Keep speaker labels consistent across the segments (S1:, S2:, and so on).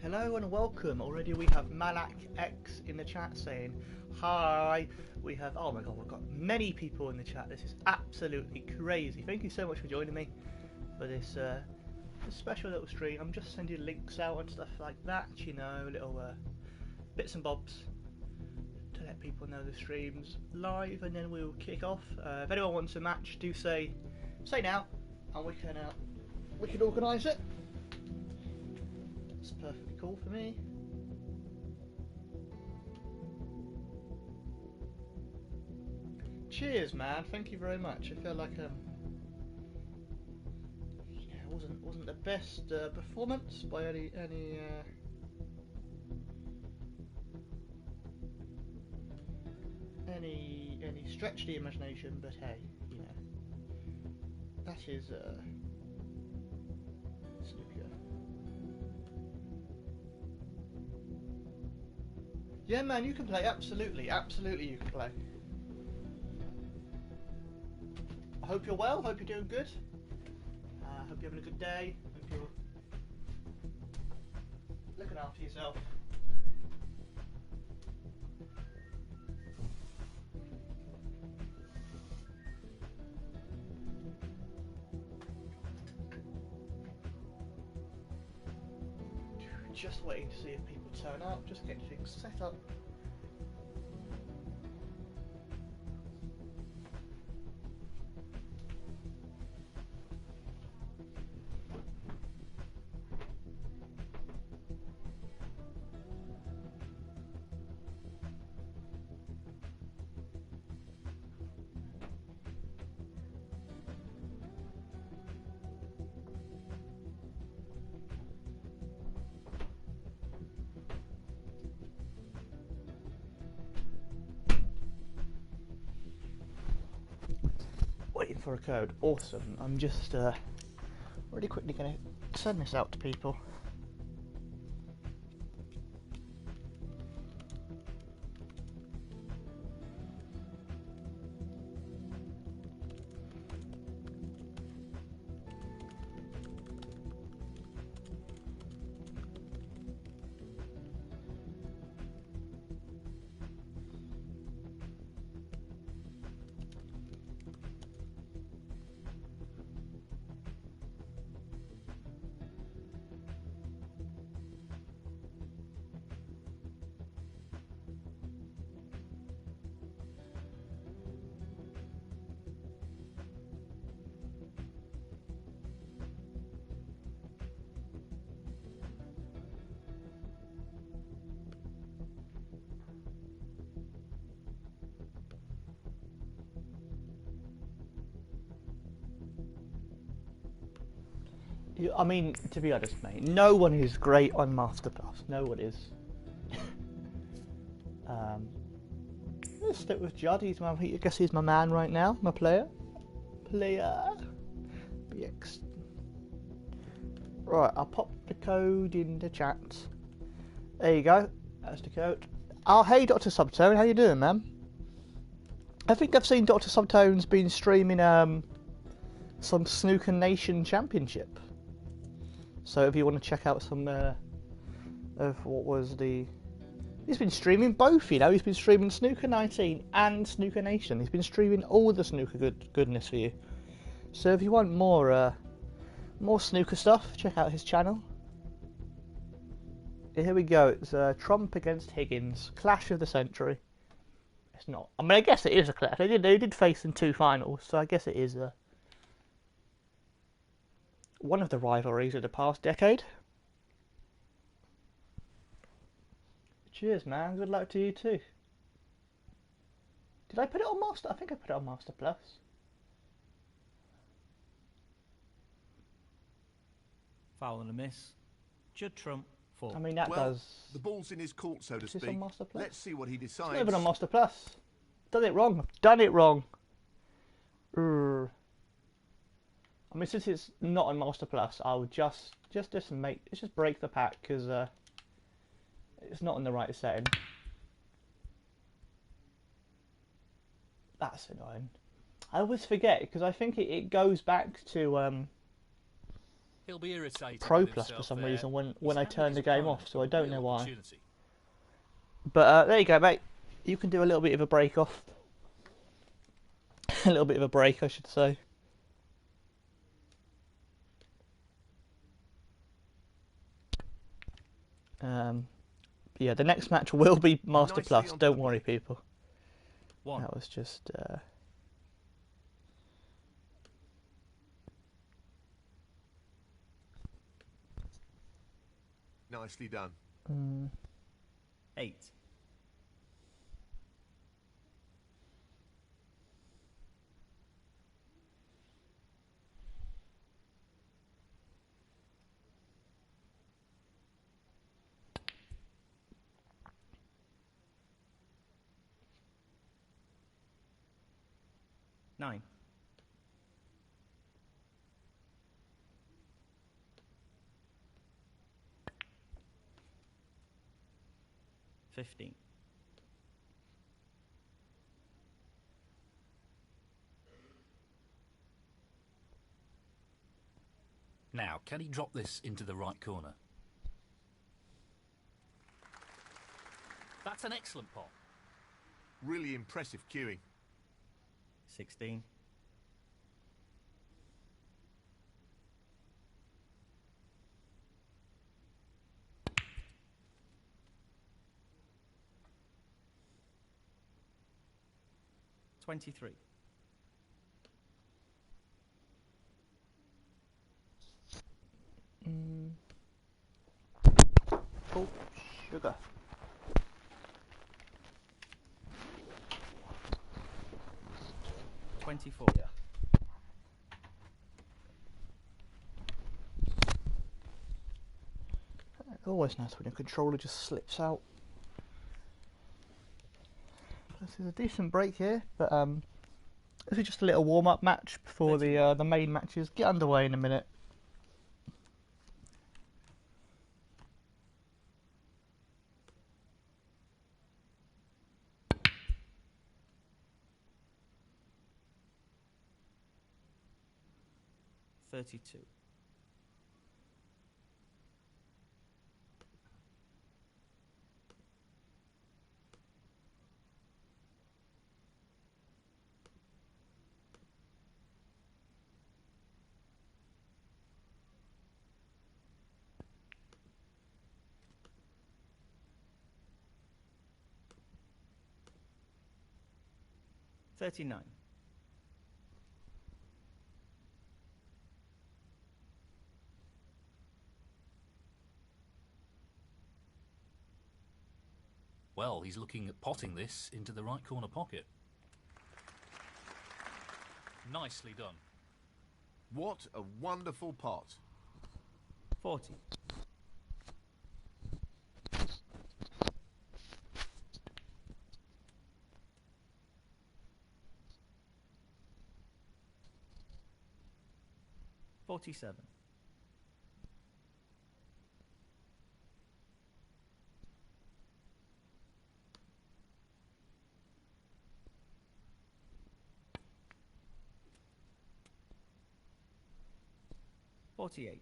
S1: Hello and welcome. Already we have Malak X in the chat saying hi. We have, oh my god, we've got many people in the chat. This is absolutely crazy. Thank you so much for joining me for this special little stream. I'm just sending links out and stuff like that, you know, little bits and bobs to let people know the stream's live, and then we'll kick off. If anyone wants a match, do say now, and we can organise it. It's perfectly cool for me. Cheers, man. Thank you very much. I feel like yeah, it wasn't the best performance by any stretch of the imagination, but hey, you know, that is Snooker. Yeah, man, you can play. Absolutely, absolutely, you can play. I hope you're well. Hope you're doing good. Hope you're having a good day. Hope you're looking after yourself. Just waiting to see if people turn up. Just getting things set up. Waiting for a code. Awesome. I'm just really quickly going to send this out to people. I mean, to be honest, mate, no one is great on Master Plus. No one is. Let's stick with Judd. I guess he's my man right now. My player. BX. Right, I'll pop the code in the chat. There you go. That's the code. Oh, hey, Dr. Subtone. How you doing, man? I think I've seen Dr. Subtone's been streaming some Snooker Nation Championship. So if you want to check out some of what was the... He's been streaming both, you know. He's been streaming Snooker 19 and Snooker Nation. He's been streaming all the snooker goodness for you. So if you want more snooker stuff, check out his channel. Here we go. It's Trump against Higgins. Clash of the century. It's not. I mean, I guess it is a clash. They did face in 2 finals, so I guess it is one of the rivalries of the past decade. Cheers, man. Good luck to you too. Did I put it on Master? I think I put it on Master Plus.
S2: Foul and a miss. Judd Trump, 4.
S1: I mean, that does...
S3: The ball's in his court, so to speak.
S1: On Master Plus?
S3: Let's see what he decides.
S1: It's not even on Master Plus. Done it wrong. I've done it wrong. I mean, since it's not on Master Plus, I'll just break the pack because it's not in the right setting. That's annoying. I always forget because I think it goes back to
S4: He'll be irritated
S1: Pro
S4: with
S1: Plus for
S4: himself
S1: some
S4: there.
S1: reason when
S4: He's
S1: I
S4: handed
S1: turned
S4: his
S1: the game
S4: opponent
S1: off, so
S4: a
S1: I don't
S4: real
S1: know why.
S4: opportunity.
S1: But there you go, mate. You can do a little bit of a break off. A little bit of a break, I should say. Yeah, the next match will be Master
S3: Nicely
S1: Plus.
S3: onto
S1: Don't
S3: the
S1: worry,
S3: black.
S1: people.
S2: One.
S1: That was just.
S3: Nicely done.
S2: 8. Nine. 15.
S4: Now, can he drop this into the right corner? That's an excellent pot.
S3: Really impressive cueing.
S2: 16. 23.
S1: Oh, sugar.
S2: Yeah. 24.
S1: Always nice when your controller just slips out. This is a decent break here, but this is just a little warm-up match before the main matches get underway in a minute.
S2: $32. 39.
S4: 'Well, he's looking at potting this into the right corner pocket. Nicely done.
S3: What a wonderful pot.
S2: 40. 47. 48.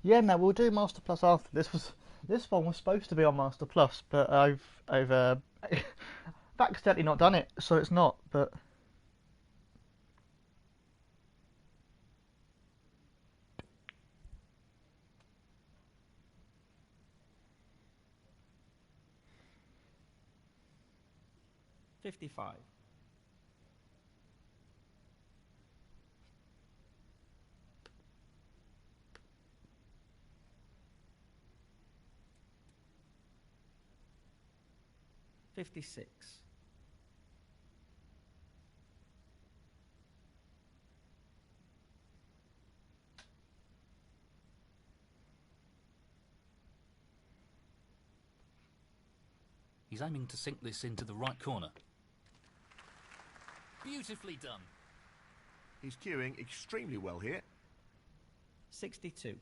S1: Yeah, no, we'll do Master Plus after. This one was supposed to be on Master Plus, but I've accidentally not done it, so it's not. But
S2: $55. 56.
S4: 'He's aiming to sink this into the right corner. Beautifully done.
S3: He's cueing extremely well here.
S2: 62.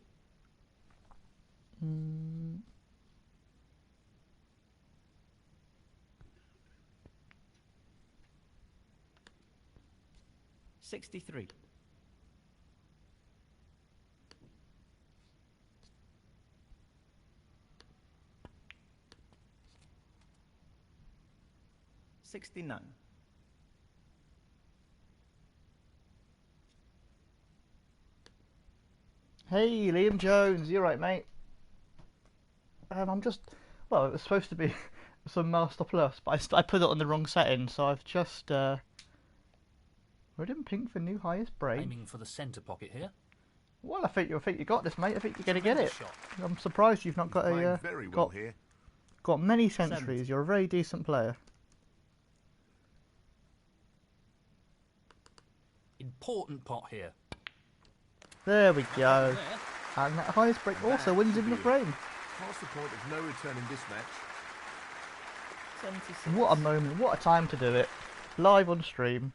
S2: 63. $69.
S1: Hey, Liam Jones, you right, mate? I'm just, well, it was supposed to be some Master Plus, but I put it on the wrong setting, so I've just red and pink for new highest break.
S4: Aiming for the centre pocket here.
S1: Well, I think you got this, mate. I think you're gonna get it.
S4: Shot.
S1: I'm surprised you've not got
S3: Playing
S1: a
S3: very well
S1: got
S3: here.
S1: got many centuries. You're a very decent player.
S4: Important pot here.
S1: There we go.
S4: There.
S1: And that highest break also wins in the frame.
S3: Past the point of no return in this match.
S2: 76.
S1: What a moment! What a time to do it. Live on stream.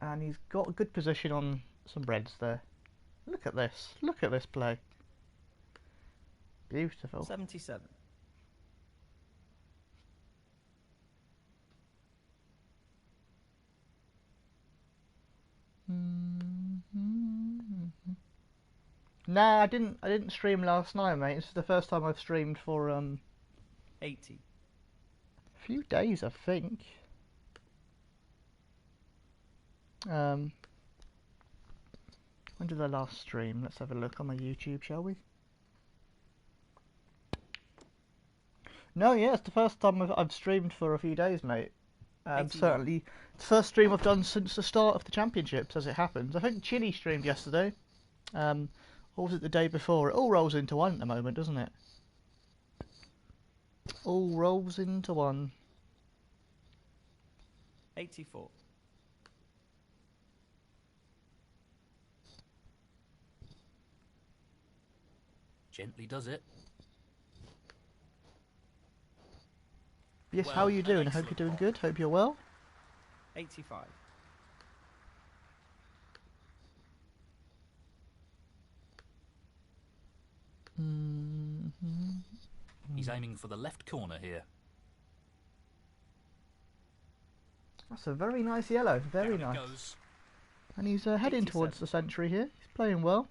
S1: And he's got a good position on some reds there. Look at this. Look at this play. Beautiful.
S2: 77.
S1: Nah, I didn't stream last night, mate. This is the first time I've streamed for
S2: 80.
S1: a few days, I think. When did I last stream? Let's have a look on my YouTube, shall we? No, yeah, it's the first time I've streamed for a few days, mate.
S2: 81.
S1: Certainly, the first stream I've done since the start of the championships, as it happens. I think Chile streamed yesterday. Or was it the day before? It all rolls into one at the moment, doesn't it? All rolls into one.
S2: 84.
S4: Gently does it.
S1: Yes,
S4: Well,
S1: how are you
S4: an
S1: doing? I hope
S4: excellent
S1: you're doing
S4: pot.
S1: good. Hope you're well.
S2: 85.
S4: He's aiming for the left corner here.
S1: That's a very nice yellow. Very
S4: Down it
S1: nice.
S4: goes.
S1: And he's heading
S2: 87.
S1: towards the century here. He's playing well.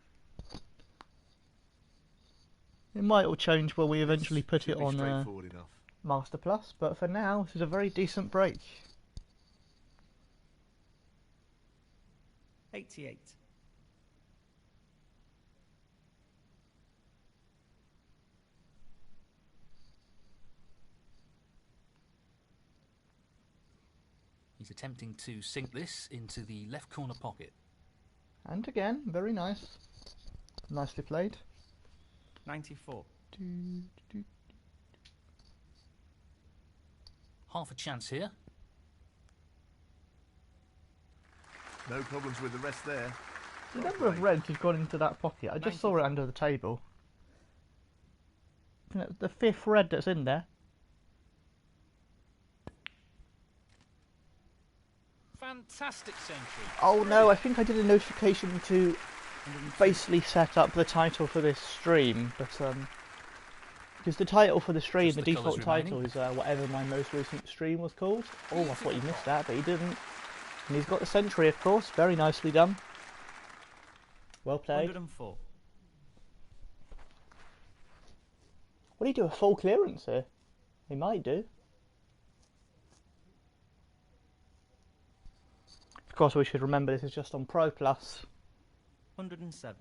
S1: It might all change when we eventually put
S3: Should
S1: it
S3: be
S1: on
S3: straightforward enough.
S1: Master Plus, but for now, this is a very decent break.
S2: 88.
S4: He's attempting to sink this into the left corner pocket.
S1: And again, very nice. Nicely played.
S2: 94.
S4: Half a chance here.
S3: No problems with the rest there.
S1: The
S3: Well
S1: number of
S3: played.
S1: reds has gone into that pocket. I just saw it under the table. I think that's the fifth red that's in there.
S4: Fantastic century.
S1: Oh no, I think I did a notification to basically set up the title for this stream, but because the title for the stream,
S4: Just
S1: the
S4: the
S1: default
S4: colours
S1: title
S4: remaining.
S1: is whatever my most recent stream was called. Oh, I thought he missed that, but he didn't. And he's got the century, of course. Very nicely done. Well played.
S2: 104.
S1: What do you do? A full clearance here? He might do. Of course, we should remember this is just on Pro Plus.
S2: 107.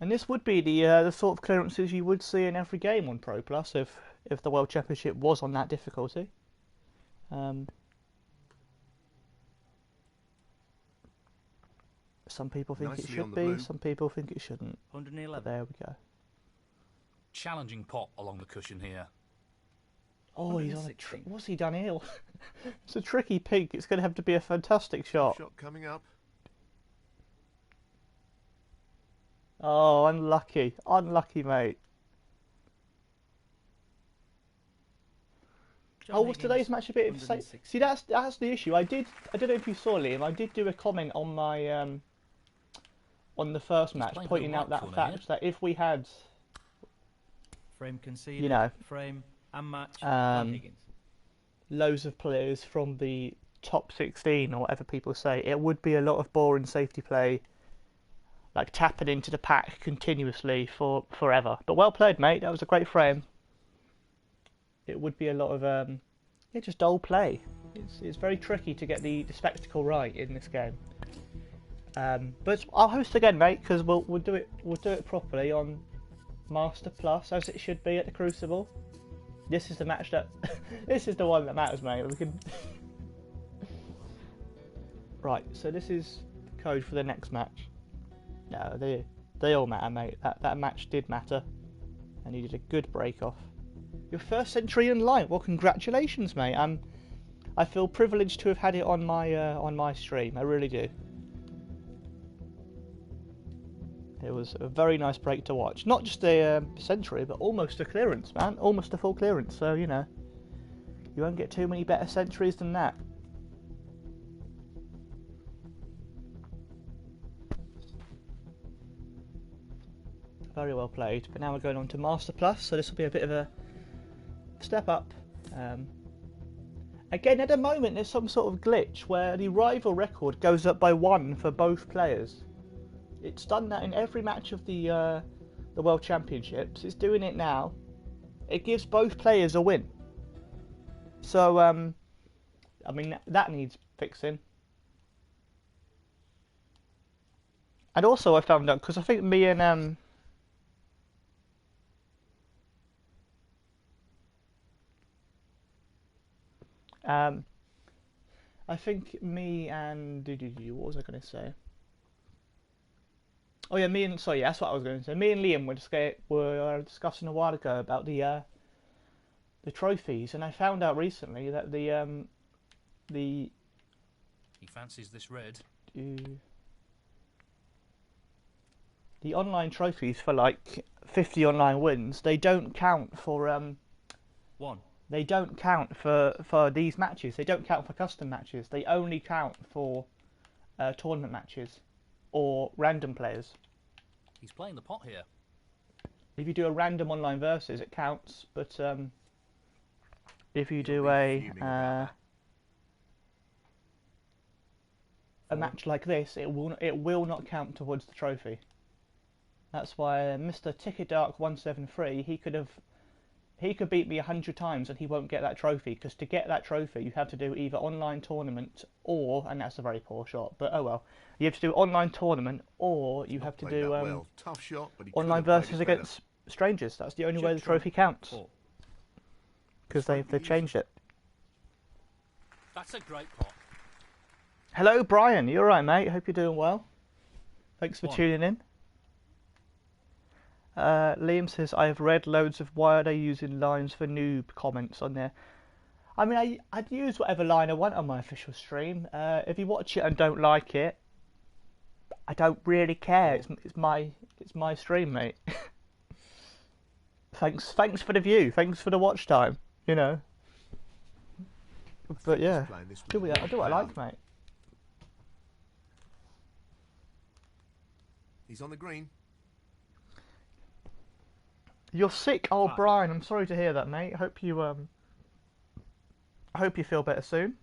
S1: And this would be the sort of clearances you would see in every game on Pro Plus if the World Championship was on that difficulty. Some people think it
S3: Nicely on
S1: should
S3: the
S1: be,
S3: blue.
S1: some people think it shouldn't. But
S2: 111.
S1: there we go.
S4: Challenging pot along the cushion here.
S1: Oh, he's on a
S2: 116.
S1: what's he done here? It's a tricky pink. It's going to have to be a fantastic shot.
S3: Shot coming up.
S1: Oh, unlucky. Unlucky, mate.
S2: John
S1: Oh, was
S2: Higgins,
S1: today's match a bit of...
S2: 160.
S1: See, that's the issue. I don't know if you saw, Liam, I did do a comment on my... on the first match,
S4: playing
S1: pointing
S4: for the
S1: out
S4: right
S1: that
S4: corner
S1: fact that if we had...
S2: Frame conceded.
S1: You know.
S2: Frame and match.
S1: Um,
S2: John Higgins.
S1: loads of players from the top 16 or whatever people say, it would be a lot of boring safety play, like tapping into the pack continuously for forever. But well played, mate. That was a great frame. It would be a lot of just dull play. It's very tricky to get the spectacle right in this game. But I'll host again, mate, because we'll do it properly on Master Plus, as it should be at the Crucible. This is the match that this is the one that matters, mate. We can right. So this is the code for the next match. No, they all matter, mate. That match did matter, and you did a good break off. Your first century in line. Well, congratulations, mate. I feel privileged to have had it on my stream. I really do. It was a very nice break to watch. Not just a century, but almost a clearance, man. Almost a full clearance. So, you know, you won't get too many better centuries than that. Very well played. But now we're going on to Master Plus, so this will be a bit of a step up. Again, at the moment, there's some sort of glitch where the rival record goes up by 1 for both players. It's done that in every match of the World Championships. It's doing it now. It gives both players a win. So, I mean, that needs fixing. And also, I found out, because I think me and I think me and what was I going to say? Oh yeah, sorry, that's what I was going to say. Me and Liam were discussing a while ago about the trophies, and I found out recently that he
S4: fancies this red.
S1: The online trophies for like 50 online wins, they don't count for
S4: 1.
S1: They don't count for these matches. They don't count for custom matches. They only count for tournament matches or random players.
S4: He's playing the pot here.
S1: If you do a random online versus, it counts. But if you do a match like this, it will not count towards the trophy. That's why Mr. Ticket Dark 173 he could beat me 100 times and he won't get that trophy, because to get that trophy you have to do either online tournament or, and that's a very poor shot, but oh well, you have to do online tournament or you have to do
S3: Tough shot, but
S1: online versus against strangers. That's the only way the trophy counts, because they've changed it.
S4: That's a great pot.
S1: Hello Brian, you alright mate? Hope you're doing well. Thanks for tuning in. Liam says, I have read loads of why are they using lines for noob comments on there. I mean, I'd use whatever line I want on my official stream. If you watch it and don't like it, I don't really care. It's my stream, mate. Thanks for the view. Thanks for the watch time. You know. But yeah, I do what I like, mate.
S3: He's on the green.
S1: You're sick, oh Brian. I'm sorry to hear that, mate. I hope you feel better soon.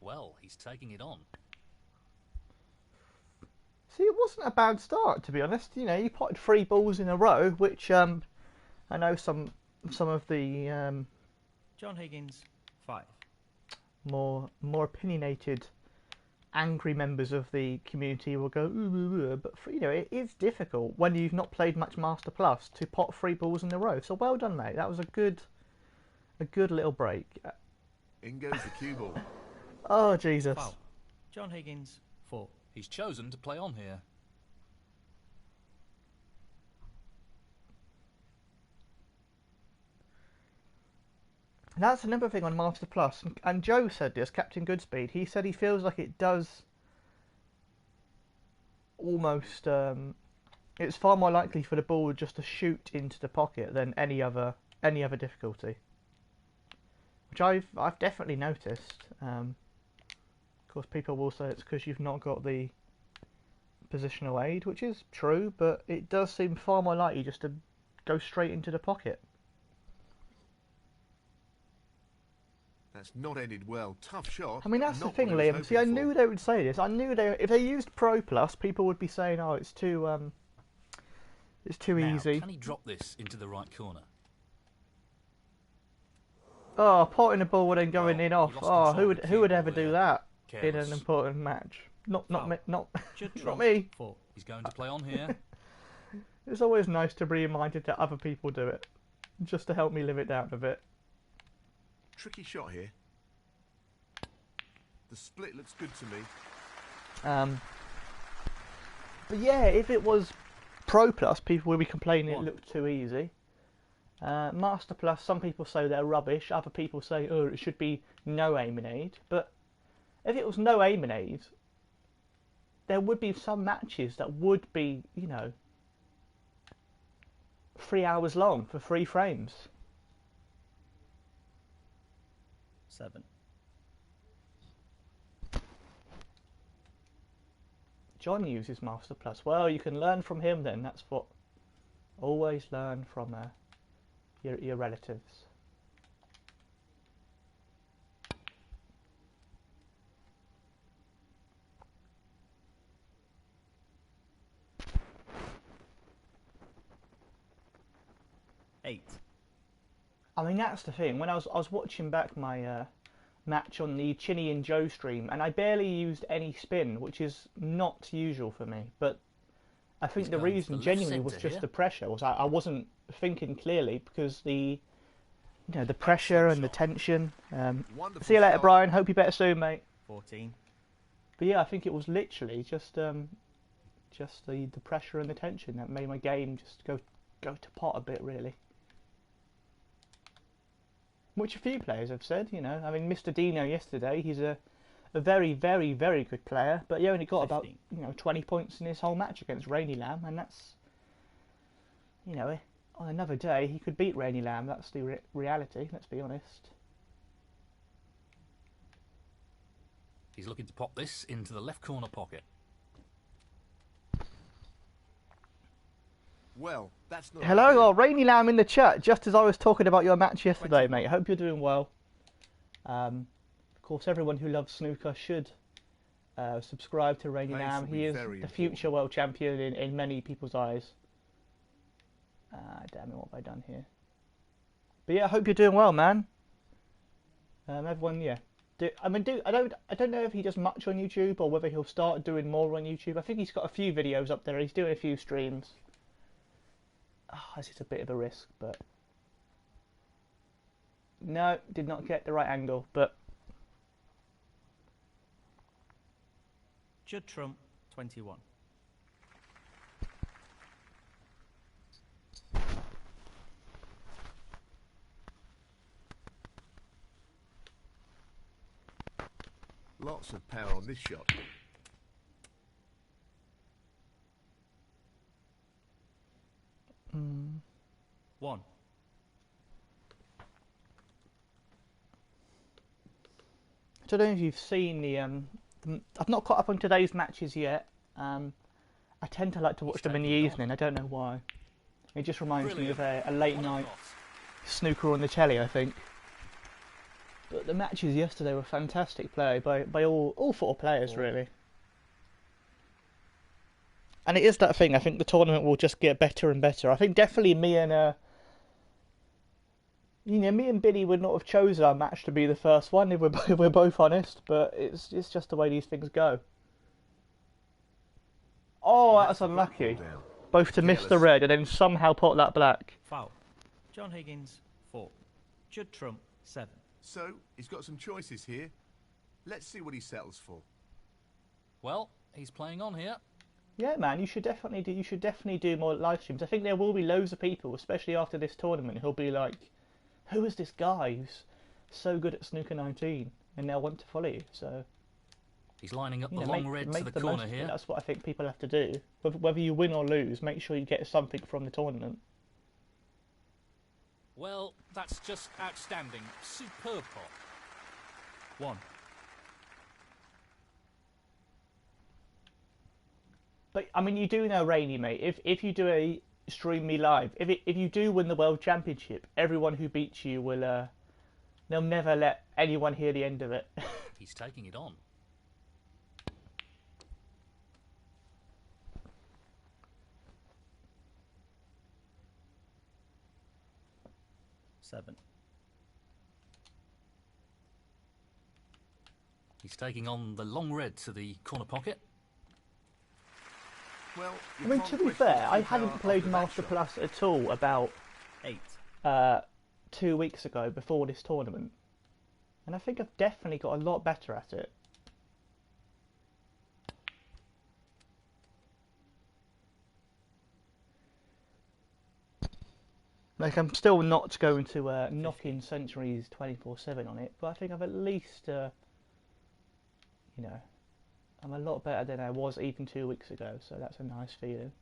S4: Well, he's taking it on.
S1: See, it wasn't a bad start, to be honest. You know, you potted 3 balls in a row, which I know some of the
S2: John Higgins, 5.
S1: more opinionated, angry members of the community will go, ooh, but you know, it is difficult when you've not played much Master Plus to pot 3 balls in a row. So well done, mate. That was a good little break.
S3: In goes the cue ball.
S1: Oh Jesus!
S2: Foul. John Higgins, 4.
S4: He's chosen to play on here.
S1: That's another thing on Master Plus, and Joe said this, Captain Goodspeed, he said he feels like it does almost, it's far more likely for the ball just to shoot into the pocket than any other difficulty. Which I've definitely noticed. Of course people will say it's because you've not got the positional aid, which is true, but it does seem far more likely just to go straight into the pocket.
S3: That's not ended well. Tough shot.
S1: I mean, that's the
S3: not
S1: thing,
S3: what he was
S1: Liam. See, I
S3: hoping
S1: knew
S3: for.
S1: they would say this. I knew if they used Pro Plus, people would be saying, "Oh, it's too
S4: Now,
S1: easy."
S4: can he drop this into the right corner?
S1: Oh, potting the ball and then going
S4: Well,
S1: in
S4: he
S1: off.
S4: lost
S1: Oh,
S4: control
S1: who
S4: of
S1: would
S4: the
S1: who would
S4: cue
S1: ever
S4: ball
S1: do
S4: there.
S1: that in
S4: Careless.
S1: an important match? Not
S2: Foul.
S1: me. Not
S2: Judd
S1: not
S2: Trump,
S1: me.
S2: 4.
S4: He's going to play on here.
S1: It's always nice to be reminded that other people do it, just to help me live it down a bit.
S3: Tricky shot here. The split looks good to me.
S1: But yeah, if it was Pro Plus, people would be complaining it
S4: One.
S1: looked too easy. Master Plus, some people say they're rubbish. Other people say, oh, it should be no aim and aid. But if it was no aim and aid, there would be some matches that would be, 3 hours long for 3 frames.
S2: 7.
S1: John uses Master Plus. Well, you can learn from him then. That's what. Always learn from your relatives.
S2: Eight.
S1: I mean, that's the thing. When I was watching back my match on the Chinny and Joe stream, and I barely used any spin, which is not usual for me. But I think
S4: He's
S1: the
S4: going for
S1: reason
S4: the left
S1: genuinely was
S4: centre
S1: just
S4: here.
S1: the pressure. I wasn't thinking clearly because the pressure and the tension.
S3: Wonderful
S1: See you later,
S3: shot.
S1: Brian. Hope you're better soon, mate.
S2: 14.
S1: But yeah, I think it was literally just the pressure and the tension that made my game just go to pot a bit, really. Which a few players have said, I mean, Mr. Dino yesterday, he's a very, very, very good player, but he only got
S2: 15.
S1: about 20 points in his whole match against Rainy Lamb, and that's, on another day he could beat Rainy Lamb. That's the reality. Let's be honest.
S4: He's looking to pop this into the left corner pocket.
S3: Well, that's not.
S1: Hello,
S3: ideal.
S1: Rainy Lamb in the chat, just as I was talking about your match yesterday,
S2: 20.
S1: mate. Hope you're doing well. Of course, everyone who loves snooker should subscribe to Rainy
S3: Pace
S1: Lamb.
S3: will
S1: He
S3: be
S1: is
S3: very
S1: the future world champion in many people's eyes. Damn it, what have I done here? But yeah, I hope you're doing well, man. Everyone, yeah. I don't know if he does much on YouTube or whether he'll start doing more on YouTube. I think he's got a few videos up there. He's doing a few streams. This is a bit of a risk, but no, did not get the right angle. But
S2: Judd Trump, 21.
S3: Lots of power on this shot.
S1: mm,
S2: 1.
S1: I don't know if you've seen I've not caught up on today's matches yet. I tend to like to watch them in the
S4: taking it on.
S1: evening. I don't know why. It just reminds me of
S4: Brilliant.
S1: a late
S4: What a
S1: night
S4: cross.
S1: snooker on the telly, I think. But the matches yesterday were fantastic play by all 4 players, really. And it is that thing. I think the tournament will just get better and better. I think definitely me and Billy would not have chosen our match to be the first one if we're both honest. But it's just the way these things go. Oh, that's unlucky.
S3: Down.
S1: Both to miss the
S3: Careless.
S1: red and then somehow pot that black.
S2: Foul. John Higgins, 4. Judd Trump, 7.
S3: So he's got some choices here. Let's see what he settles for.
S4: Well, he's playing on here.
S1: Yeah, man, you should definitely do more live streams. I think there will be loads of people, especially after this tournament, who'll be like, "Who is this guy who's so good at Snooker 19?" And they'll want to follow you. So
S4: He's lining up
S1: you
S4: the
S1: know,
S4: long
S1: make,
S4: red
S1: make
S4: to the
S1: the
S4: corner
S1: most of it.
S4: here.
S1: That's what I think people have to do. Whether you win or lose, make sure you get something from the tournament.
S4: Well, that's just outstanding. Superb pot.
S2: 1.
S1: But I mean, you do know, Rainy, mate. If you do a stream me live, if you do win the world championship, everyone who beats you will they'll never let anyone hear the end of it.
S4: He's taking it on.
S2: Seven.
S4: He's taking on the long red to the corner pocket.
S3: Well,
S1: I mean, to be fair, I hadn't played
S3: after that
S1: Master
S3: shot.
S1: Plus at all about
S2: 8.
S1: 2 weeks ago before this tournament, and I think I've definitely got a lot better at it. Like, I'm still not going to knock in centuries 24/7 on it, but I think I've at least, you know, I'm a lot better than I was even 2 weeks ago, so that's a nice feeling.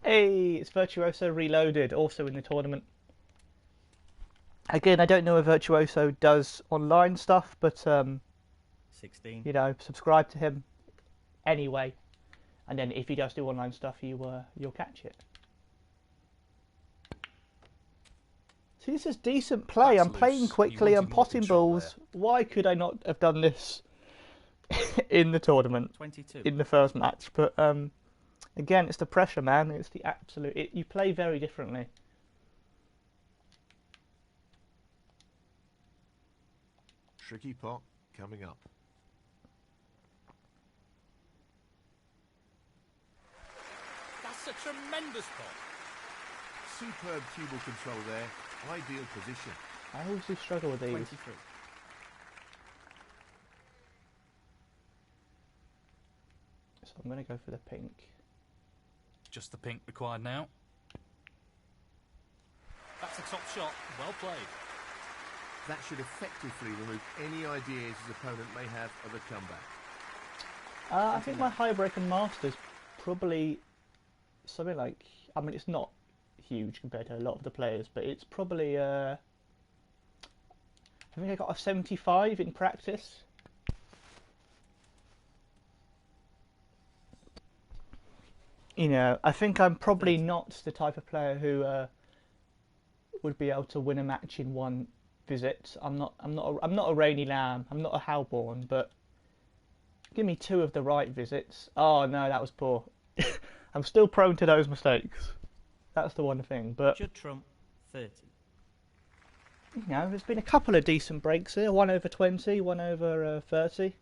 S1: Hey, it's Virtuoso Reloaded, also in the tournament. Again, I don't know if Virtuoso does online stuff, but
S2: 16.
S1: you know, subscribe to him anyway, and then if he does do online stuff, you'll catch it. See, this is decent play.
S4: That's
S1: I'm playing
S4: loose.
S1: quickly.
S4: You
S1: I'm
S4: wanted more
S1: potting
S4: control
S1: balls. Why could I not have done this in the tournament
S2: 22.
S1: in the first match? But again, it's the pressure, man. It's the absolute. You play very differently.
S3: Tricky pot coming up.
S4: That's a tremendous pot.
S3: Superb cubal control there. Ideal position.
S1: I always do struggle with these.
S2: 23.
S1: So I'm going to go for the pink.
S4: Just the pink required now. That's a top shot. Well played.
S3: That should effectively remove any ideas his opponent may have of a comeback.
S1: I think my high break and masters probably something like. I mean, it's not huge compared to a lot of the players, but it's probably. I think I got a 75 in practice. You know, I think I'm probably not the type of player who would be able to win a match in one visit. I'm not a Rainy Lamb. I'm not a Halborn, but give me 2 of the right visits. Oh no, that was poor. I'm still prone to those mistakes. That's the one thing. But
S2: Should trump 30.
S1: you know, there's been a couple of decent breaks here. 1 over 20, 1 over 30.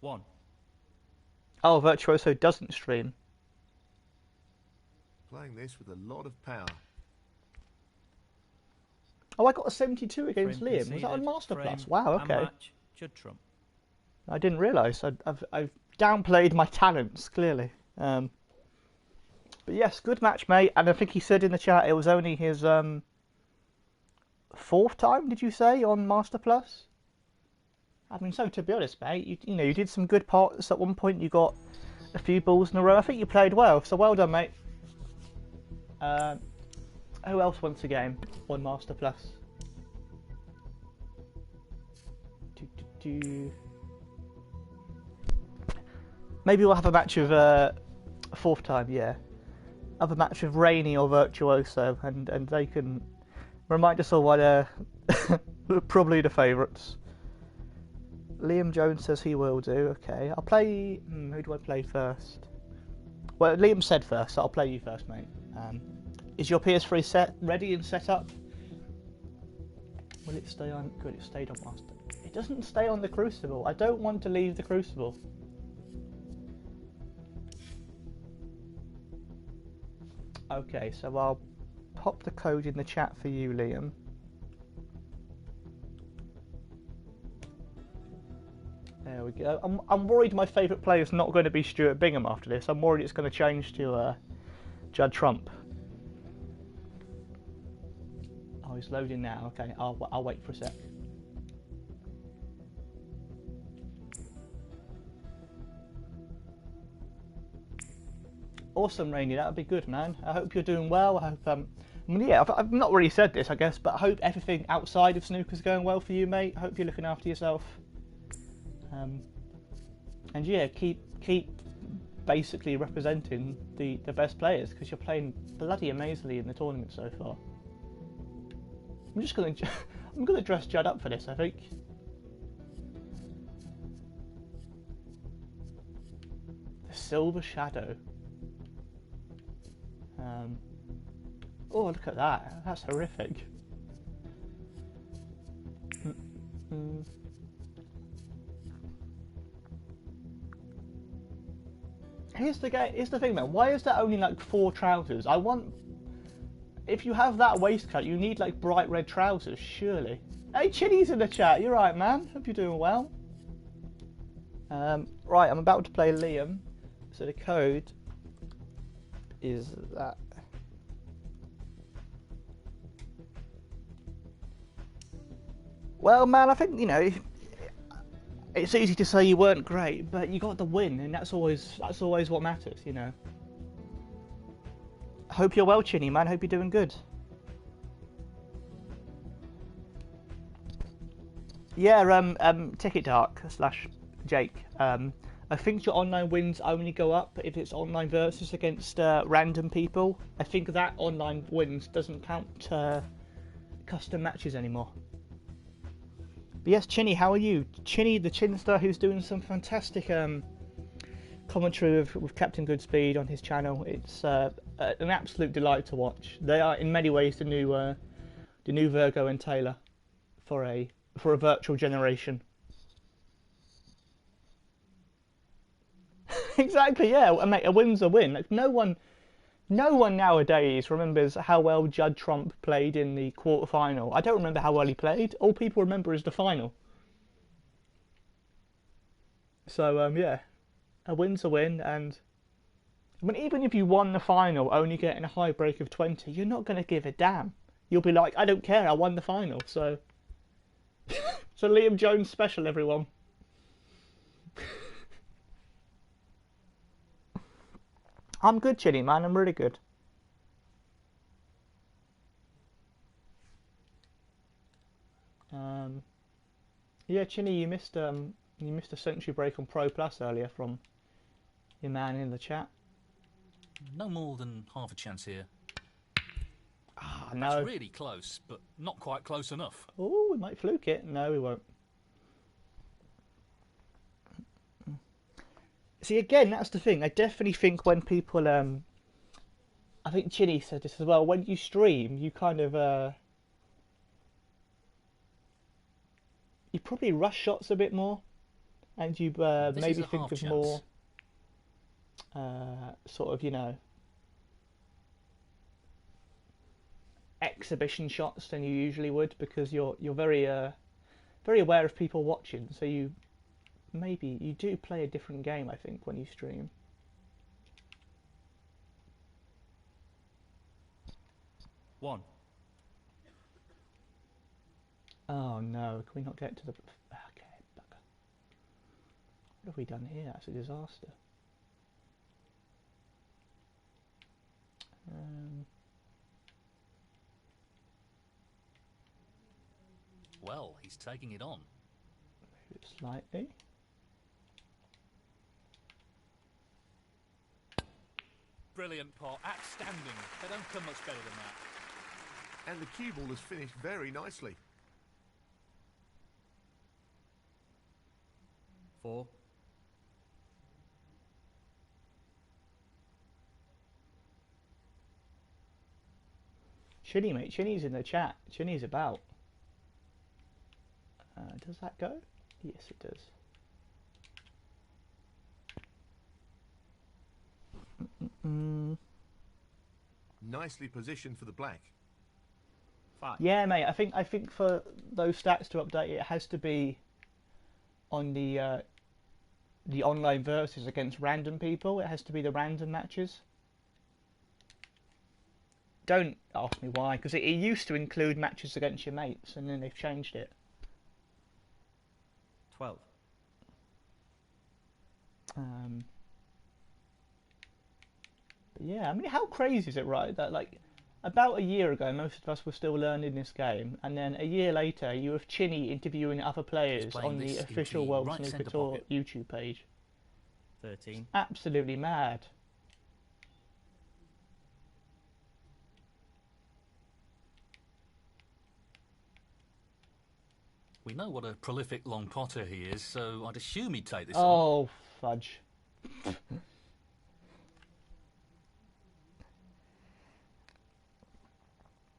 S2: One.
S1: Oh, Virtuoso doesn't stream.
S3: Playing this with a lot of power.
S1: Oh, I got a 72 against
S2: Frame
S1: Liam. Was that
S2: conceded,
S1: on Master
S2: frame
S1: Plus? Wow,
S2: and
S1: okay.
S2: match. Should trump.
S1: I didn't realise. I've downplayed my talents, clearly. But yes, good match, mate. And I think he said in the chat it was only his 4th time, did you say, on Master Plus? I mean, so to be honest, mate, you know, you did some good parts. At one point you got a few balls in a row. I think you played well, so well done, mate. Who else wants a game on Master Plus? Maybe we'll have a match of 4th time, yeah. Have a match of Rainy or Virtuoso, and they can remind us all why they're probably the favourites. Liam Jones says he will do. Okay, I'll play. Who do I play first? Well, Liam said first, so I'll play you first, mate. Is your PS3 set ready and set up? Will it stay on? Good, it stayed on Master. It doesn't stay on the Crucible. I don't want to leave the Crucible. Okay, so I'll pop the code in the chat for you, Liam. There we go. I'm worried my favourite player is not going to be Stuart Bingham after this. I'm worried it's going to change to Judd Trump. Oh, he's loading now. Okay, I'll wait for a sec. Awesome, Rainy. That would be good, man. I hope you're doing well. I hope I mean, yeah, I've not really said this, I guess, but I hope everything outside of snooker's going well for you, mate. I hope you're looking after yourself. And yeah, keep basically representing the best players, because you're playing bloody amazingly in the tournament so far. I'm gonna dress Judd up for this, I think. The Silver Shadow. Oh, look at that. That's horrific. Here's the thing, man. Why is there only like 4 trousers? I want... If you have that waistcoat, you need like bright red trousers, surely. Hey, Chitty's in the chat. You're right, man. Hope you're doing well. Right, I'm about to play Liam. So the code is that. Well, man, I think, you know, it's easy to say you weren't great, but you got the win, and that's always what matters, you know. Hope you're well, Chinny, man. Hope you're doing good. Yeah, Ticket Dark / Jake. I think your online wins only go up if it's online versus against random people. I think that online wins doesn't count custom matches anymore. But yes, Chinny, how are you? Chinny, the Chinster, who's doing some fantastic commentary with Captain Goodspeed on his channel. It's an absolute delight to watch. They are in many ways the new Virgo and Taylor for a virtual generation. Exactly, yeah. Mate, a win's a win. Like no one nowadays remembers how well Judd Trump played in the quarterfinal. I don't remember how well he played. All people remember is the final. So yeah, a win's a win, and I mean, even if you won the final, only getting a high break of 20, you're not going to give a damn. You'll be like, I don't care, I won the final. So, so Liam Jones special, everyone. I'm good, Chinny, man. I'm really good. Yeah, Chinny, you missed a century break on Pro Plus earlier from your man in the chat.
S4: No more than half a chance here.
S1: Ah, no.
S4: That's really close, but not quite close enough.
S1: Oh, we might fluke it. No, we won't. See, again, that's the thing. I definitely think when people, I think Chinny said this as well, when you stream, you kind of, you probably rush shots a bit more, and you maybe think of more, sort of, you know, exhibition shots than you usually would, because you're very aware of people watching, so you do play a different game, I think, when you stream.
S2: One.
S1: Oh no, can we not get to the... Okay, bugger. What have we done here? That's a disaster.
S4: Well, he's taking it on.
S1: Move it slightly.
S5: Brilliant pot, outstanding. They don't come much better than that.
S3: And the cue ball has finished very nicely.
S2: 4.
S1: Chinny, mate. Chinny's in the chat. Chinny's about. Does that go? Yes, it does.
S3: Nicely positioned for the black.
S2: 5.
S1: Yeah, mate. I think for those stats to update, it has to be on the online versus against random people. It has to be the random matches. Don't ask me why, because it used to include matches against your mates, and then they've changed it.
S2: 12.
S1: But yeah, I mean, how crazy is it, right? That like about a year ago, most of us were still learning this game, and then a year later, you have Chinny interviewing other players
S4: playing
S1: on the
S4: this
S1: official
S4: into the
S1: World
S4: right
S1: Snooker
S4: centre
S1: Tour
S4: pocket.
S1: YouTube page.
S2: 13.
S1: Absolutely mad.
S4: We know what a prolific long potter he is, so I'd assume he'd take this on.
S1: Oh, fudge.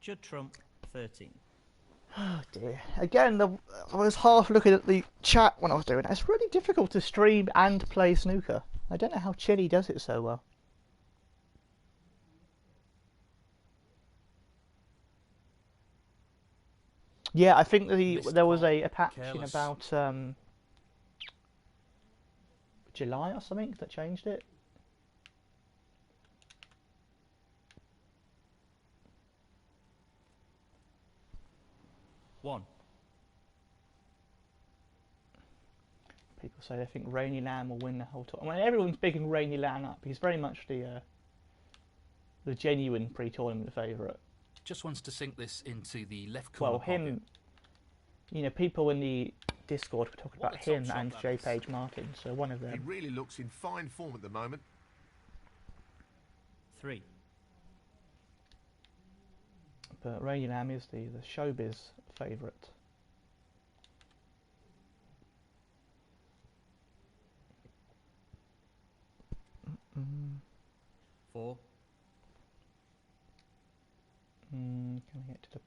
S2: Judd Trump, 13.
S1: Oh dear. Again, I was half looking at the chat when I was doing it. It's really difficult to stream and play snooker. I don't know how Chinny does it so well. Yeah, I think there was a patch in about July or something that changed it.
S2: One.
S1: People say they think Rainy Lamb will win the whole tournament. I mean, everyone's bigging Rainy Lamb up. He's very much the genuine pre-tournament favourite.
S4: Just wants to sink this into the left corner
S1: Well,
S4: pocket.
S1: him, you know, people in the Discord were talking
S5: What
S1: about
S5: a top
S1: him
S5: shot
S1: and
S5: that
S1: J.
S5: is.
S1: Page Martin, so one of
S3: He
S1: them.
S3: really looks in fine form at the moment.
S2: 3.
S1: But Rainy Lamb is the showbiz favourite. Mm.
S2: 4.
S1: Can I get to the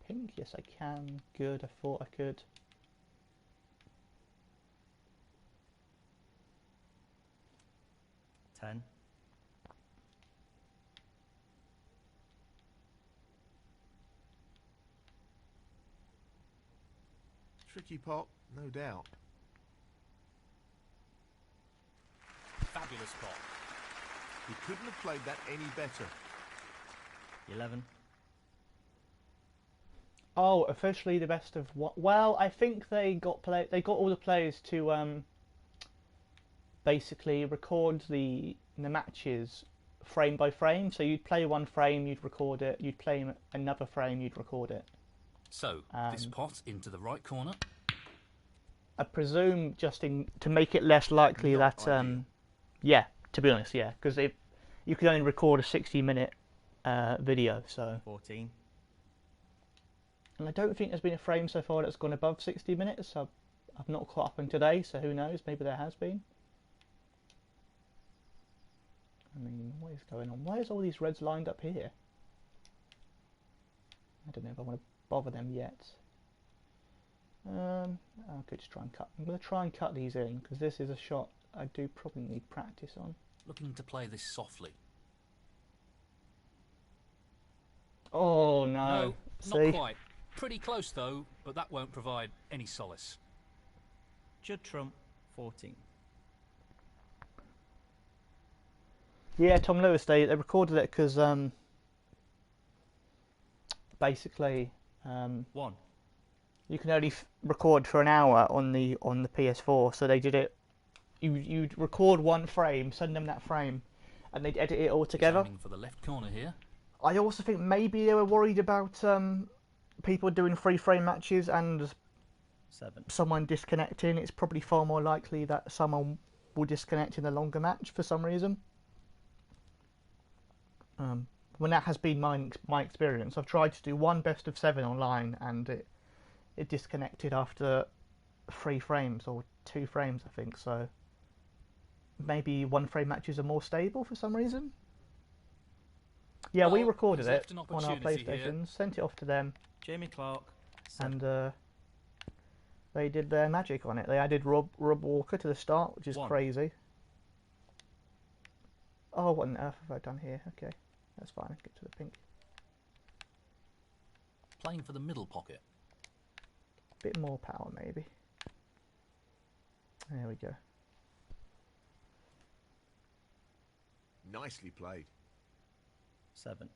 S1: pink? Yes, I can. Good, I thought I could.
S2: Ten.
S3: Tricky pot, no doubt.
S5: Fabulous pot.
S3: He couldn't have played that any better.
S2: 11.
S1: Oh, officially the best of what? Well, I think they got all the players to basically record the matches frame by frame. So you'd play one frame, you'd record it. You'd play another frame, you'd record it.
S4: So, this pot into the right corner.
S1: I presume just to make it less likely
S4: Not
S1: that
S4: ideal.
S1: yeah, to be honest, yeah, because you can only record a 60-minute video, so.
S2: 14.
S1: And I don't think there's been a frame so far that's gone above 60 minutes. I've not caught up on today, so who knows? Maybe there has been. I mean, what is going on? Why is all these reds lined up here? I don't know if I want to bother them yet. I could just try and cut. I'm going to try and cut these in because this is a shot I do probably need practice on.
S4: Looking to play this softly.
S1: Oh
S5: No,
S1: no!
S5: not
S1: See?
S5: quite. Pretty close though, but that won't provide any solace.
S2: Judd Trump, 14.
S1: Yeah, Tom Lewis. They recorded it because basically
S2: 1.
S1: you can only record for an hour on the PS4. So they did it. You'd record one frame, send them that frame, and they'd edit it all together.
S4: Aiming for the left corner here.
S1: I also think maybe they were worried about people doing free frame matches and
S2: 7.
S1: someone disconnecting. It's probably far more likely that someone will disconnect in a longer match for some reason. When that has been my experience, I've tried to do one best of 7 online and it disconnected after 3 frames or 2 frames, I think. So maybe one frame matches are more stable for some reason. Yeah, we
S5: Well,
S1: recorded
S5: he's
S1: it
S5: left an
S1: on our
S5: opportunity
S1: PlayStation,
S5: here.
S1: sent it off to them,
S2: Jamie Clark, 7.
S1: and they did their magic on it. They added Rob Walker to the start, which is
S2: 1.
S1: crazy. Oh, what on earth have I done here? Okay, that's fine. Get to the pink.
S4: Playing for the middle pocket.
S1: Bit more power, maybe. There we go.
S3: Nicely played.
S2: 7.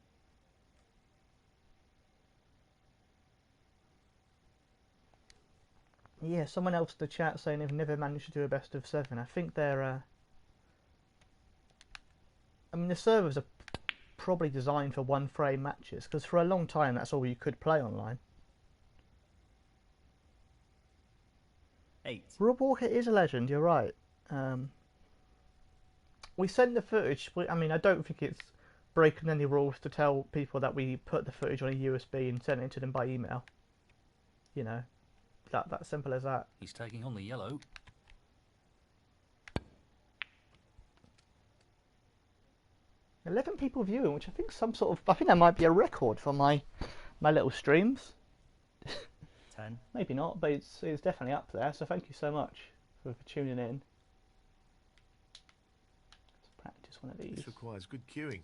S1: Yeah, someone else in the chat saying they've never managed to do a best of 7. I think they're. I mean, the servers are probably designed for one frame matches, because for a long time that's all you could play online.
S2: 8.
S1: Rob Walker is a legend, you're right. We sent the footage, I mean, I don't think it's breaking any rules to tell people that we put the footage on a USB and sent it to them by email. You know, that's simple as that.
S4: He's taking on the yellow.
S1: $11 people viewing, which I think I think that might be a record for my little streams.
S2: 10.
S1: Maybe not, but it's definitely up there. So thank you so much for tuning in. Let's practice one of these.
S3: This requires good cueing.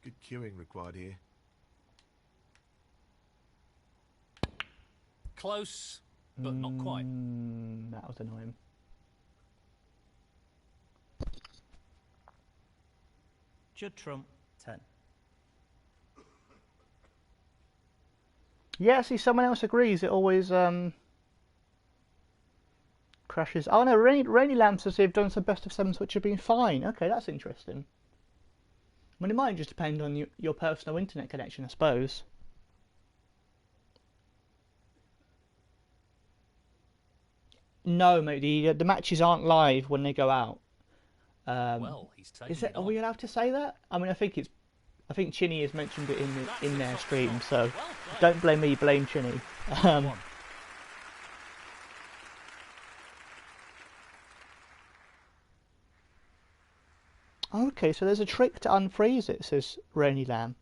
S3: Good cueing required here.
S5: Close, but not quite.
S1: That was annoying.
S2: Judd Trump, 10.
S1: Yeah, see, someone else agrees. It always crashes. Oh no, Rainy Lamb says they've done some best of sevens which have been fine. Okay, that's interesting. I mean, it might just depend on your personal internet connection, I suppose. No, mate, the matches aren't live when they go out.
S5: Well, he's taking
S1: Is it?
S5: it
S1: Are
S5: on.
S1: we allowed to say that? I mean, I think Chinny has mentioned it in their stream, so don't blame me, blame Chinny.
S2: One.
S1: Okay, so there's a trick to unfreeze it, says Rainy Lamb.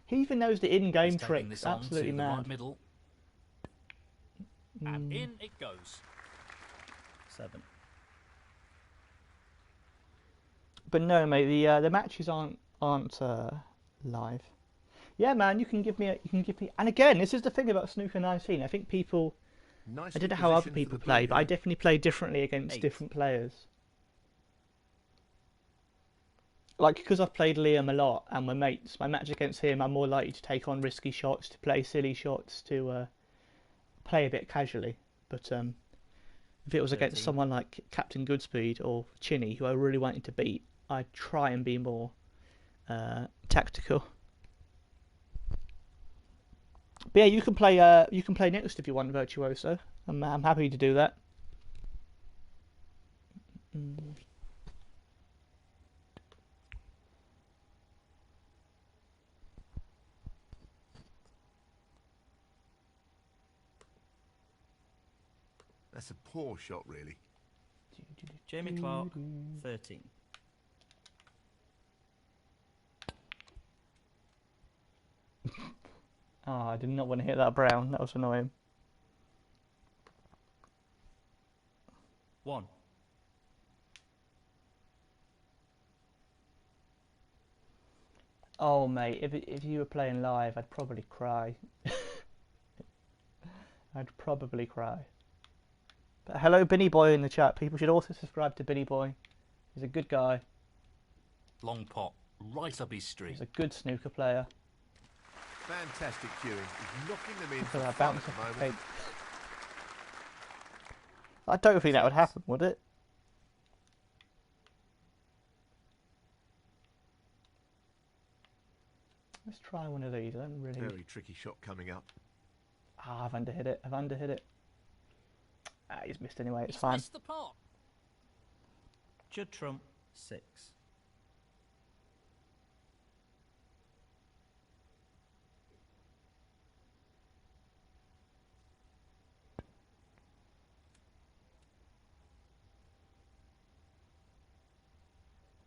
S1: He even knows the in-game
S4: He's taking
S1: trick.
S4: this on
S1: Absolutely
S4: to the
S1: mad.
S4: right middle.
S5: And in it goes.
S2: 7.
S1: But no, mate, the matches aren't live. Yeah, man, you can give me. And again, this is the thing about Snooker 19. I think people.
S3: Nice
S1: I don't know how other
S3: position for
S1: people
S3: the
S1: play,
S3: blue
S1: but I
S3: here.
S1: definitely play differently against
S2: 8.
S1: different players. Like, because I've played Liam a lot and we're mates, my match against him, I'm more likely to take on risky shots, to play silly shots, to play a bit casually. But if it was against
S2: 13.
S1: someone like Captain Goodspeed or Chinny, who I really wanted to beat, I'd try and be more tactical. But yeah, you can play next if you want, Virtuoso. I'm happy to do that.
S3: That's a poor shot, really.
S2: Jamie Clark, 13.
S1: Oh, I did not want to hit that brown. That was annoying.
S2: 1.
S1: Oh, mate, if you were playing live, I'd probably cry. I'd probably cry. But hello, Binny Boy in the chat. People should also subscribe to Binny Boy. He's a good guy.
S4: Long pot, right up his street.
S1: He's a good snooker player.
S3: Fantastic cueing. He's knocking them in
S1: Look
S3: for
S1: at that
S3: fun
S1: bounce
S3: at the
S1: off the
S3: moment.
S1: tape. I don't think that would happen, would it? Let's try one of these. I don't really.
S3: Very tricky shot coming up.
S1: Ah, I've underhit it. I've underhit it. Ah, he's missed anyway. It's
S5: He's
S1: fine.
S5: missed the pot.
S2: Judd Trump, 6.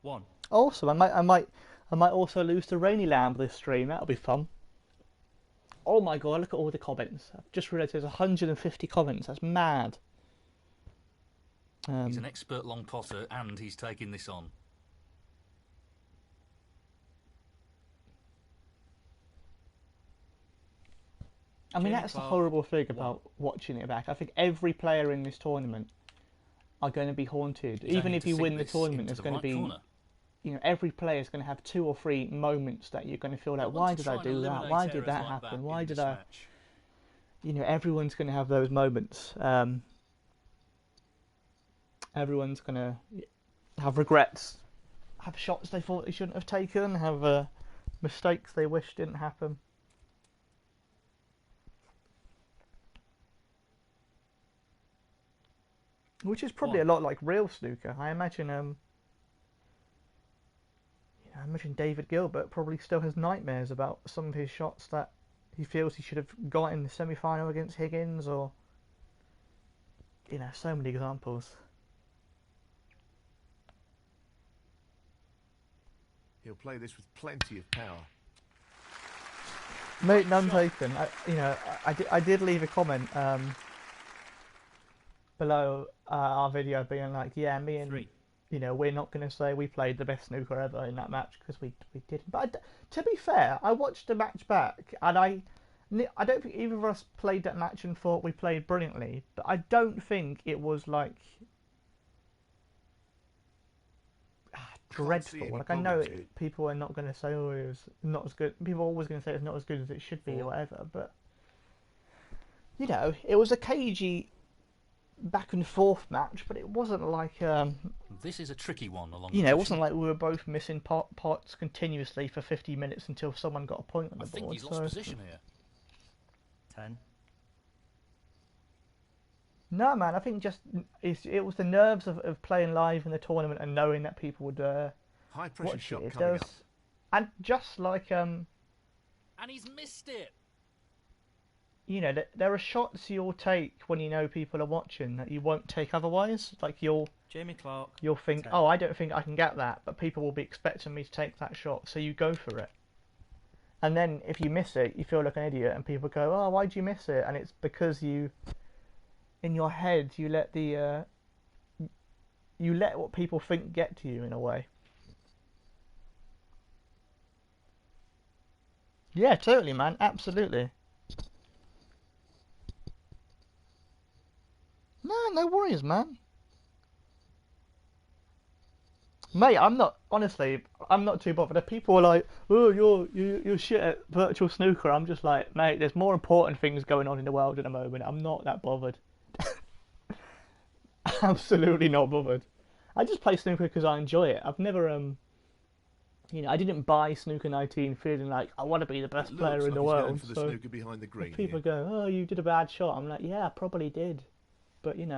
S2: One.
S1: Awesome. I might also lose to Rainy Lamb this stream. That'll be fun. Oh my god! Look at all the comments. I've just realised there's 150 comments. That's mad.
S4: He's an expert long potter and he's taking this on.
S1: I mean,
S2: Jamie
S1: that's the
S2: Clark,
S1: horrible thing
S2: 1.
S1: about watching it back. I think every player in this tournament are going to be haunted.
S4: He's
S1: Even
S4: aiming
S1: if
S4: to
S1: you
S4: sink
S1: win the
S4: this
S1: tournament,
S4: into
S1: there's
S4: the
S1: going to
S4: right
S1: be,
S4: corner.
S1: you know, every player is going to have 2 or 3 moments that you're going to feel
S5: I
S1: like,
S5: want
S1: why
S5: to
S1: did
S5: try
S1: I
S5: and
S1: do that?
S5: eliminate
S1: Why did
S5: errors
S1: that
S5: like
S1: happen?
S5: in
S1: Why did
S5: this
S1: I?
S5: match.
S1: You know, everyone's going to have those moments. Everyone's going to have regrets. have shots they thought they shouldn't have taken, have mistakes they wish didn't happen. Which is probably a lot like real snooker. I imagine I imagine David Gilbert probably still has nightmares about some of his shots that he feels he should have got in the semi-final against Higgins, or so many examples.
S3: He'll play this with plenty of power.
S1: Mate, none taken. I did leave a comment below our video being like, yeah, me and we're not going to say we played the best snooker ever in that match, because we didn't. But to be fair, I watched the match back, and I don't think either of us played that match and thought we played brilliantly. But I don't think it was like dreadful. Like, I know people are not going to say, oh, it was not as good. People are always going to say it's not as good as it should be or whatever. But it was a cagey back and forth match, but it wasn't like
S4: this is a tricky one along
S1: it wasn't like we were both missing pots continuously for 50 minutes until someone got a point on the board.
S4: I think he's lost position here.
S2: 10.
S1: No, man, I think just it was the nerves of playing live in the tournament and knowing that people would
S3: high pressure
S1: watch
S3: shot
S1: it.
S3: coming up.
S1: And just like
S5: and he's missed it.
S1: There are shots you'll take when you know people are watching that you won't take otherwise. Like
S2: Jamie Clark.
S1: You'll think,
S2: 10.
S1: oh, I don't think I can get that, but people will be expecting me to take that shot, so you go for it. And then if you miss it, you feel like an idiot, and people go, oh, why'd you miss it? And it's because in your head, you let what people think get to you in a way. Yeah, totally, man. Absolutely. No worries, man. Mate, I'm not too bothered. If people are like, oh, you're shit at virtual snooker, I'm just like, mate, there's more important things going on in the world at the moment. I'm not that bothered. Absolutely not bothered. I just play snooker because I enjoy it. I've never, I didn't buy Snooker 19 feeling like I want to be the best player in the world.
S3: For the
S1: so
S3: snooker behind the green
S1: if people
S3: here.
S1: go, oh, you did a bad shot, I'm like, yeah, I probably did. But, it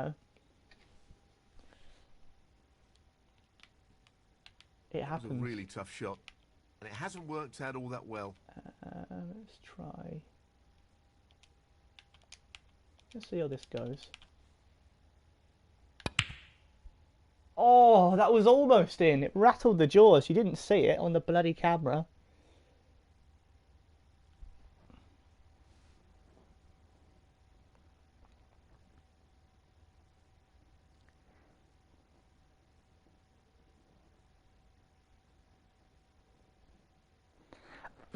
S1: happens.
S3: It was a really tough shot, and it hasn't worked out all that well.
S1: Let's try. Let's see how this goes. Oh, that was almost in. It rattled the jaws. You didn't see it on the bloody camera.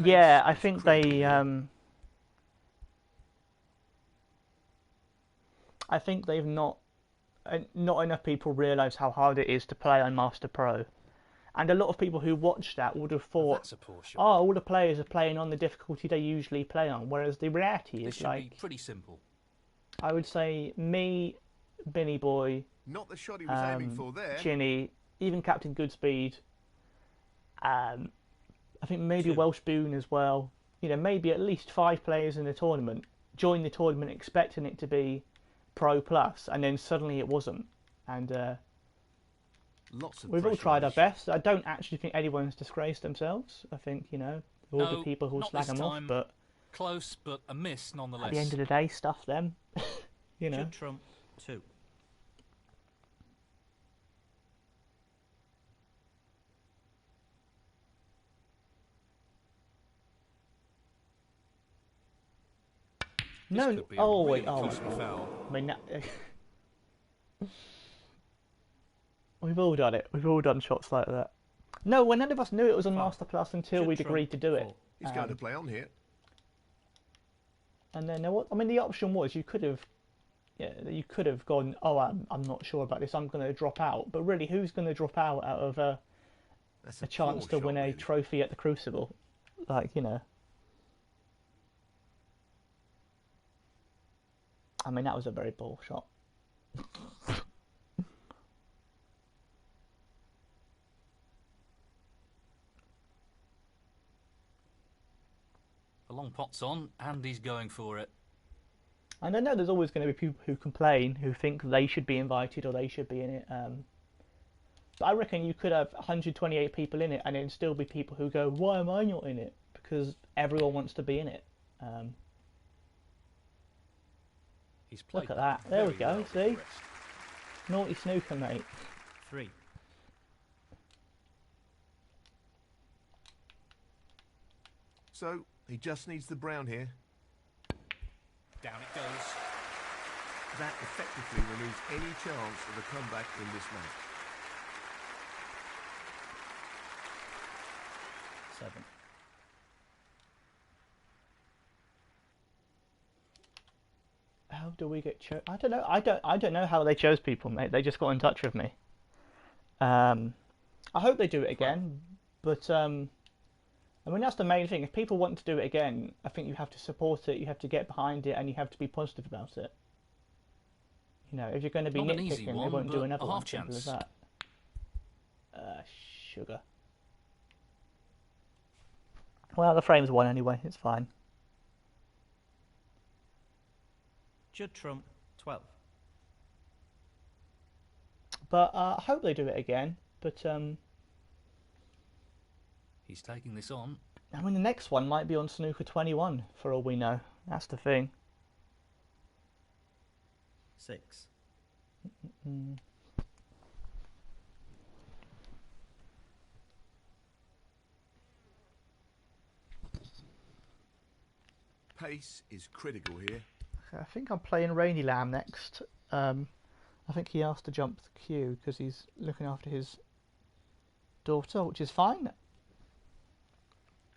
S1: Yeah, I think they I think they've not enough people realise how hard it is to play on Master Pro, and a lot of people who watched that would have thought,
S4: That's a poor shot.
S1: oh, all the players are playing on the difficulty they usually play on, whereas the reality
S4: This
S1: is,
S4: should
S1: like,
S4: be pretty simple.
S1: I would say me, Binny Boy,
S3: Not the shot he was aiming for there.
S1: Chinny, even Captain Goodspeed, I think maybe
S4: 2.
S1: Welsh Boone as well. Maybe at least 5 players in the tournament joined the tournament expecting it to be Pro Plus, and then suddenly it wasn't. And
S3: Lots of
S1: we've all
S3: pressure
S1: tried
S3: on
S1: our
S3: this shot.
S1: best. I don't actually think anyone's disgraced themselves. I think, all the
S5: No,
S1: people who
S5: not
S1: slag
S5: this
S1: them off,
S5: time.
S1: but
S5: Close, but a miss nonetheless.
S1: at the end of the day, stuff them.
S2: Should trump 2.
S1: No,
S5: could be a
S1: oh
S5: really
S1: wait, oh,
S5: costly foul.
S1: I mean, we've all done it. We've all done shots like that. No, well, none of us knew it was on
S2: Foul.
S1: Master Plus until
S2: Should
S1: we'd
S2: trump
S1: agreed to do it.
S2: 4.
S3: He's going to play on here.
S1: And then the option was you could have gone, oh, I'm not sure about this, I'm going to drop out. But really, who's going to drop out of
S3: That's
S1: a chance
S3: poor
S1: to win
S3: shot,
S1: a
S3: really.
S1: trophy at the Crucible? Like, I mean, that was a very poor shot.
S4: long pot's on, and he's going for it.
S1: And I know there's always going to be people who complain, who think they should be invited or they should be in it. But I reckon you could have 128 people in it and then still be people who go, why am I not in it? Because everyone wants to be in it.
S5: He's played
S1: Look at that. There we
S5: very
S1: go,
S5: well with
S1: see?
S5: wrist.
S1: Naughty snooker, mate.
S2: 3.
S3: So, he just needs the brown here.
S5: Down it goes.
S3: That effectively removes any chance of a comeback in this match.
S2: 7.
S1: How do we get I don't know. I don't know how they chose people, mate. They just got in touch with me. I hope they do it again, but I mean that's the main thing. If people want to do it again, I think you have to support it. You have to get behind it, and you have to be positive about it. You know, if you're going to be
S4: Not an easy
S1: nitpicking, they
S4: one,
S1: won't do
S4: but
S1: another
S4: a
S1: one.
S4: half
S1: Simple as
S4: chance.
S1: that. Sugar. Well, the frame's one anyway. It's fine.
S2: Judd Trump, 12.
S1: But I hope they do it again. But
S4: He's taking this on.
S1: I mean, the next one might be on Snooker 21 for all we know. That's the thing.
S2: 6.
S3: Pace is critical here.
S1: I think I'm playing Rainy Lamb next. I think he asked to jump the queue because he's looking after his daughter, which is fine.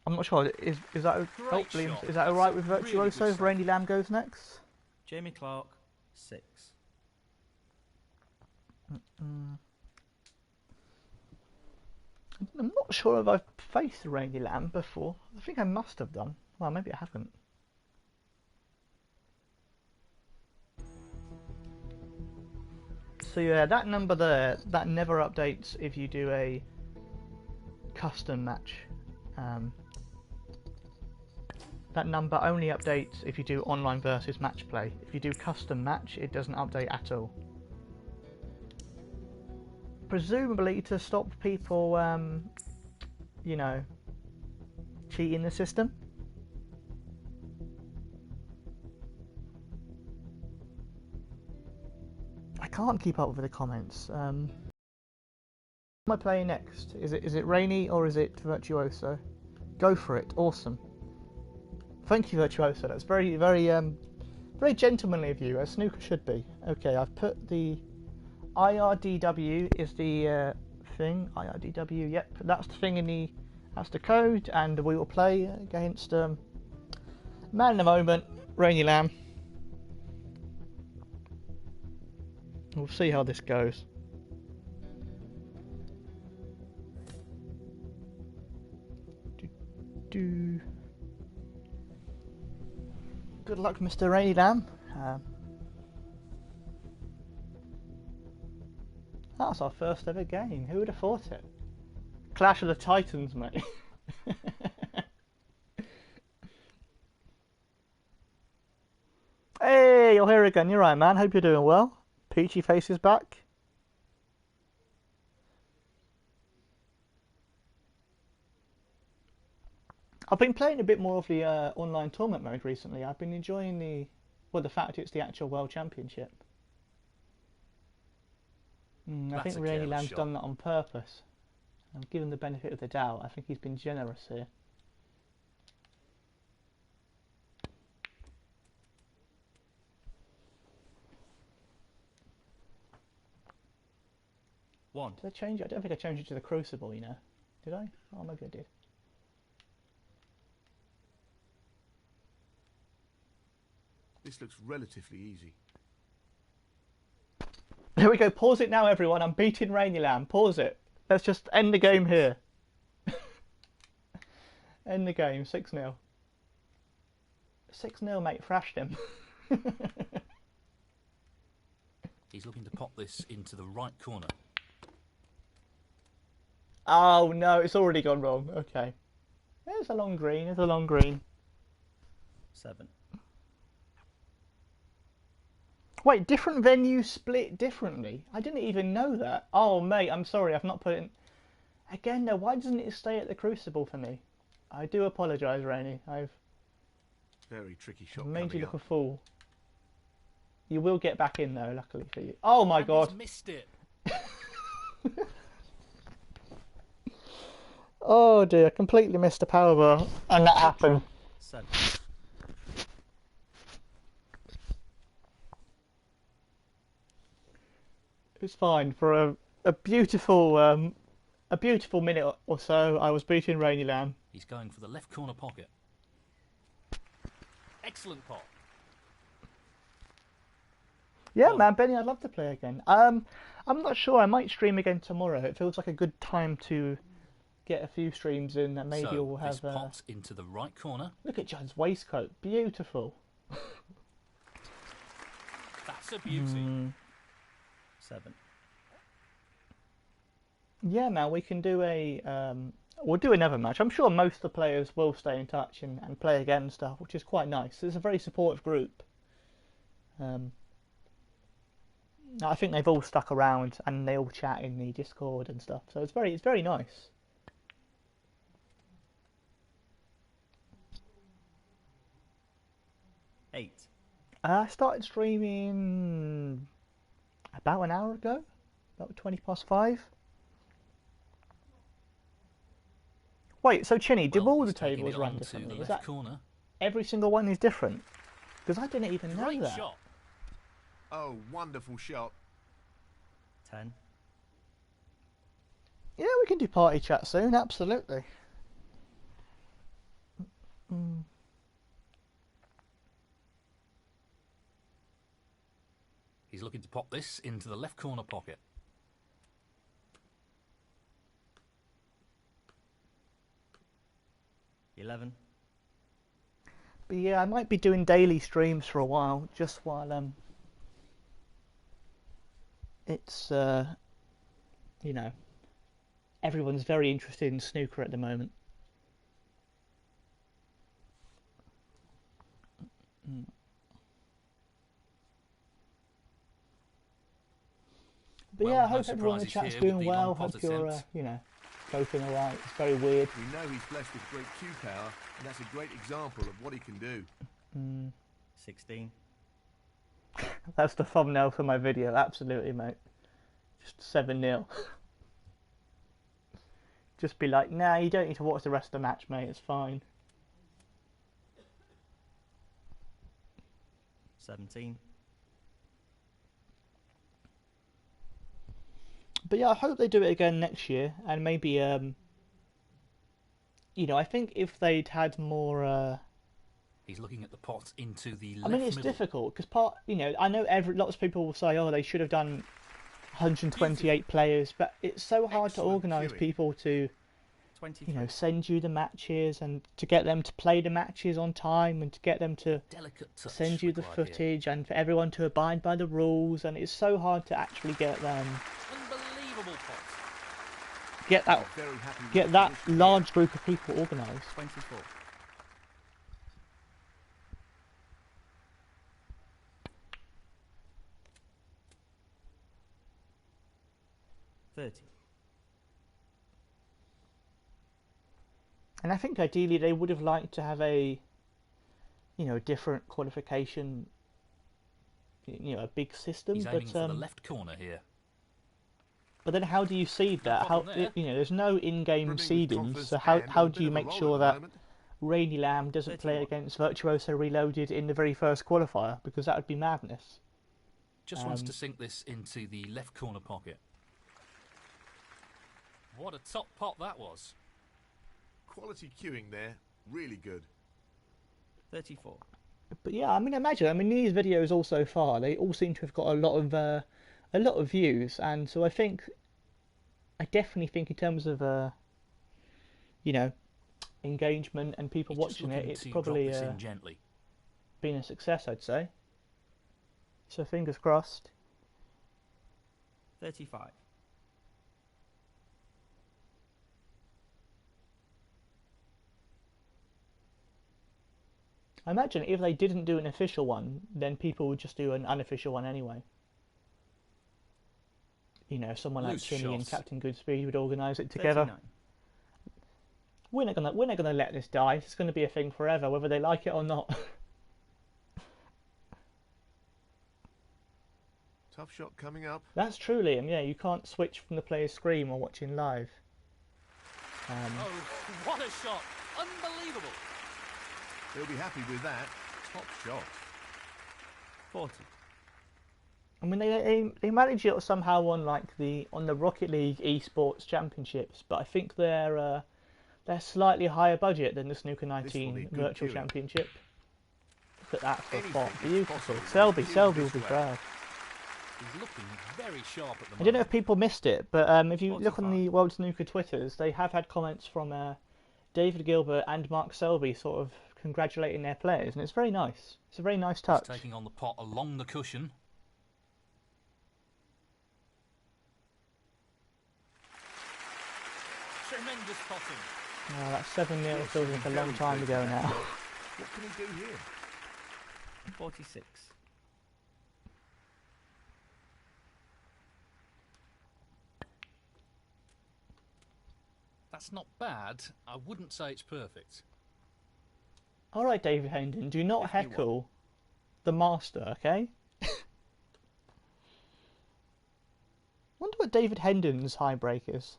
S1: I'm not sure. Is that
S5: Great shot.
S1: is that all right with
S5: Really good
S1: Virtuoso if
S5: save.
S1: Rainy Lamb goes next?
S2: Jamie Clark, 6.
S1: I'm not sure if I've faced Rainy Lamb before. I think I must have done. Well, maybe I haven't. So yeah, that number there, that never updates if you do a custom match. That number only updates if you do online versus match play. If you do custom match, it doesn't update at all. Presumably to stop people, you know, cheating the system. I can't keep up with the comments. What am I playing next? Is it Rainy or is it Virtuoso? Go for it. Awesome. Thank you, Virtuoso. That's very, very, very gentlemanly of you, as snooker should be. Okay, I've put the IRDW is the thing. IRDW. Yep, that's the thing in the. That's the code, and we will play against man in the moment, Rainy Lamb. We'll see how this goes. Good luck, Mr. Rainy Lamb. That's our first ever game. Who would have thought it? Clash of the Titans, mate. Hey, you're here again. You're right, man. Hope you're doing well. Peachy Face is back. I've been playing a bit more of the online tournament mode recently. I've been enjoying the fact it's the actual World Championship. I
S5: That's
S1: think
S5: a
S1: Rainy
S5: careless
S1: Lamb's
S5: shot.
S1: done that on purpose. I've given the benefit of the doubt. I think he's been generous here.
S2: One.
S1: Did I change it? I don't think I changed it to the Crucible, you know. Did I? Oh, maybe I did.
S3: This looks relatively easy.
S1: There we go. Pause it now, everyone. I'm beating Rainy Lamb. Pause it. Let's just end the game here. End the game. 6-0. 6-0, mate. Thrashed him.
S4: He's looking to pop this into the right corner.
S1: Oh, no. It's already gone wrong. Okay. There's a long green. There's a long green.
S2: 7.
S1: Wait, different venues split differently? I didn't even know that. Oh, mate, I'm sorry, I've not put it in. Again, though, why doesn't it stay at the Crucible for me? I do apologise, Rainey. I've
S3: Very tricky shot
S1: made you
S3: coming
S1: look a
S3: up.
S1: fool. You will get back in, though, luckily for you. Oh, my
S5: And
S1: God.
S5: he's missed it.
S1: Oh, dear. Completely missed a power bar. And that happened.
S2: 7.
S1: It's fine. For a beautiful minute or so, I was beating Rainy Lamb.
S4: He's going for the left corner pocket.
S5: Excellent pot.
S1: Yeah,
S2: One.
S1: man, Benny, I'd love to play again. I'm not sure. I might stream again tomorrow. It feels like a good time to get a few streams in, and maybe
S4: so
S1: we'll have.
S4: this pops into the right corner.
S1: Look at John's waistcoat, beautiful.
S5: That's a beauty.
S2: 7.
S1: Yeah, man, we can do we'll do another match. I'm sure most of the players will stay in touch and play again and stuff, which is quite nice. It's a very supportive group. I think they've all stuck around and they all chat in the Discord and stuff. So it's very nice.
S2: Eight.
S1: I started streaming about an hour ago, about 5:20. Wait, so Chinny, do
S4: Well,
S1: all the
S4: he's taking
S1: tables
S4: it
S1: run
S4: on to
S1: differently?
S4: the
S1: Is
S4: left
S1: that
S4: corner.
S1: every single one is different? Because I didn't even know
S5: Great
S1: that.
S5: shot.
S3: Oh, wonderful shot.
S2: 10.
S1: Yeah, we can do party chat soon, absolutely.
S4: He's looking to pop this into the left corner pocket.
S2: 11.
S1: But yeah, I might be doing daily streams for a while, just while it's you know, everyone's very interested in snooker at the moment. But
S4: Well,
S1: yeah, I
S4: no
S1: hope everyone in the
S4: surprises
S1: chat's
S4: here with
S1: doing
S4: the
S1: well.
S4: long pot
S1: Hope you're
S4: attempt.
S1: you know, coping alright. It's very weird.
S3: We know he's blessed with great cue power, and that's a great example of what he can do.
S2: 16.
S1: That's the thumbnail for my video, absolutely, mate. Just 7-0. Just be like, nah, you don't need to watch the rest of the match, mate, it's fine.
S2: 17.
S1: But yeah, I hope they do it again next year, and maybe, you know, I think if they'd had more,
S4: He's looking at the pot into the left
S1: I mean, it's
S4: middle.
S1: difficult, because you know, I know lots of people will say, oh, they should have done 128 players, but it's so hard to
S3: Excellent
S1: organise
S3: cueing.
S1: people to,
S2: 23.
S1: you know, send you the matches and to get them to play the matches on time and to get them to
S4: Delicate touch
S1: send you the
S4: required here.
S1: footage and for everyone to abide by the rules, and it's so hard to actually get
S5: Unbelievable pot.
S1: get that
S3: Very happy with
S1: get
S3: the
S1: that
S3: position
S1: large group of people organised.
S2: 24. 30.
S1: And I think ideally they would have liked to have a, you know, different qualification, you know, a big system.
S4: He's aiming for the
S1: But
S4: left corner here.
S1: but then how do you seed that? How
S5: problem there.
S1: you know, there's no in-game
S3: Brimming with
S1: seeding,
S3: confidence
S1: so
S3: and
S1: how
S3: on a
S1: do
S3: bit
S1: you
S3: of a
S1: make
S3: roll
S1: sure
S3: at the
S1: that
S3: moment.
S1: Rainy Lamb doesn't play
S2: 31.
S1: against Virtuoso Reloaded in the very first qualifier? Because that would be madness.
S4: Just wants to sink this into the left corner pocket.
S5: What a top pot that was.
S3: Quality cueing there, really good.
S2: 34.
S1: But yeah, I mean, imagine. I mean, these videos all so far, they all seem to have got a lot of views, and so I definitely think in terms of you know, engagement and people
S4: He's just
S1: watching it,
S4: looking
S1: it's
S4: to
S1: probably
S4: drop this in gently.
S1: been a success, I'd say. So fingers crossed.
S2: 35.
S1: I imagine if they didn't do an official one, then people would just do an unofficial one anyway. You know, someone like
S4: Loose
S1: Chinny and
S4: shot.
S1: Captain Goodspeed would organise it together.
S2: 39.
S1: We're not gonna let this die. It's going to be a thing forever, whether they like it or not.
S3: Tough shot coming up.
S1: That's true, Liam. Yeah, you can't switch from the player's screen while watching live.
S5: Oh, what a shot! Unbelievable!
S3: He'll be happy with that. Top shot.
S2: 40.
S1: I mean, they manage it somehow on the Rocket League Esports Championships, but I think they're slightly higher budget than the Snooker
S3: This will
S1: 19
S3: be good
S1: Virtual
S3: cueing.
S1: Championship. Look at that for a
S3: Anything
S1: spot.
S3: is
S1: Beautiful.
S3: possible
S1: Selby
S3: with
S1: will
S3: this
S1: be
S3: way.
S1: proud.
S5: He's looking very sharp at the
S1: I
S5: moment.
S1: don't know if people missed it, but if you look on
S2: 45.
S1: the World Snooker Twitters, they have had comments from David Gilbert and Mark Selby sort of congratulating their players, and it's very nice. It's a very nice
S4: He's
S1: touch.
S4: taking on the pot along the cushion.
S5: Tremendous potting.
S1: Oh, that 7-0
S3: Yes,
S1: feels like a
S3: very
S1: long time
S3: pleased
S1: ago
S3: with that
S1: now.
S3: shot. What can he do here?
S2: 46.
S4: That's not bad. I wouldn't say it's perfect.
S1: All right, David Hendon, do not
S2: 51.
S1: heckle the master, okay? Wonder what David Hendon's high break is.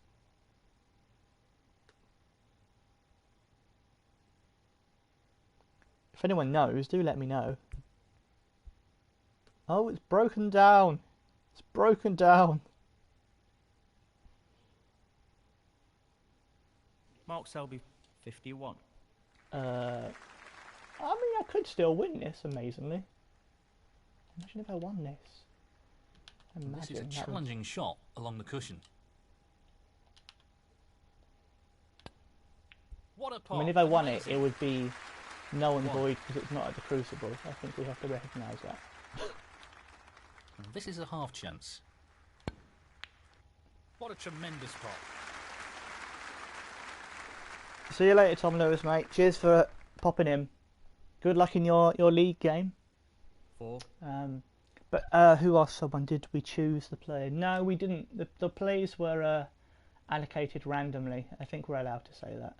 S1: If anyone knows, do let me know. Oh, it's broken down. It's broken down.
S2: Mark Selby, 51.
S1: I mean, I could still win this, amazingly. Imagine if I won this. Imagine
S4: This is a
S1: that would-
S4: challenging shot along the cushion.
S5: What a
S1: I
S5: pot!
S1: mean, if I won it,
S5: Amazing.
S1: it would be null and
S4: One.
S1: void because it's not at the Crucible. I think we have to recognise that.
S4: This is a half chance.
S5: What a tremendous pot!
S1: See you later, Tom Lewis, mate. Cheers for popping in. Good luck in your league game.
S2: 4.
S1: But who else? Someone did we choose the player? No, we didn't. The plays were allocated randomly. I think we're allowed to say that.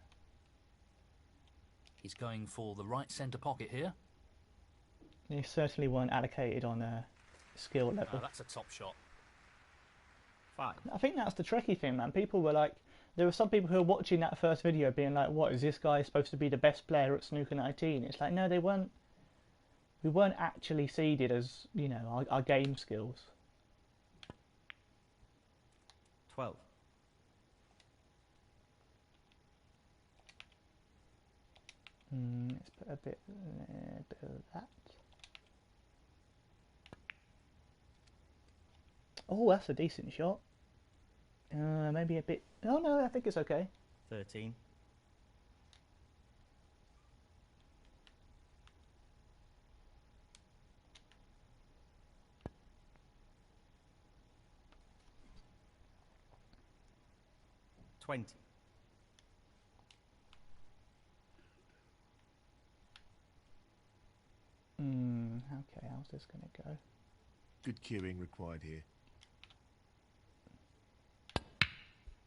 S4: He's going for the right centre pocket here.
S1: They certainly weren't allocated on a skill
S5: Oh,
S1: level.
S5: that's a top shot.
S2: 5.
S1: I think that's the tricky thing, man. People were like, there were some people who were watching that first video being like, what, is this guy supposed to be the best player at Snooker 19? It's like, no, they weren't. We weren't actually seeded as, you know, our game skills.
S2: 12.
S1: Let's put a bit of that. Oh, that's a decent shot. Maybe a bit. Oh no, I think it's okay.
S2: 13. 20.
S1: Okay, how's this going to go?
S3: Good cueing required here.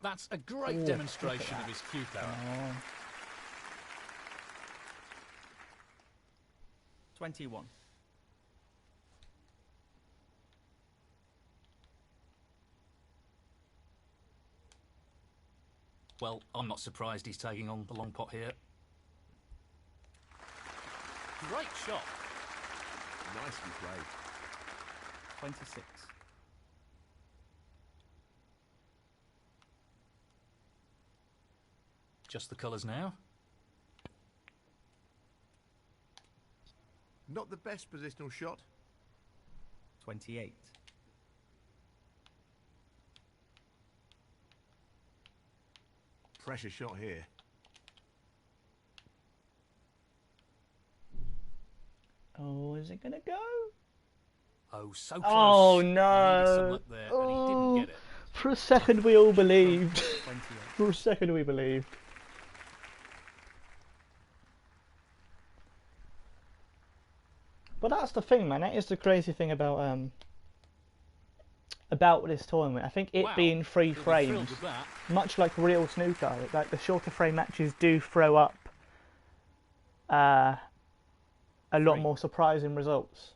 S5: That's a great
S1: Ooh,
S5: demonstration
S1: look at
S5: of his cue power.
S1: Oh,
S2: 21.
S4: Well, I'm not surprised he's taking on the long pot here.
S5: Great shot.
S3: Nicely played.
S2: 26.
S4: Just the colours now.
S3: Not the best positional shot.
S2: 28.
S3: Pressure shot here.
S1: oh, is it going to go?
S4: Oh, so close.
S1: Oh
S4: Needed some
S1: no!
S4: luck there, and he didn't get it.
S1: For a second, we all believed.
S2: 28.
S1: For a second, we believed. But that's the thing, man. That is the crazy thing about this tournament. I think it
S5: Wow,
S1: being 3
S5: he'll be
S1: frames,
S5: thrilled with that.
S1: much like real snooker, like the shorter frame matches do throw up a lot
S5: 3.
S1: more surprising results.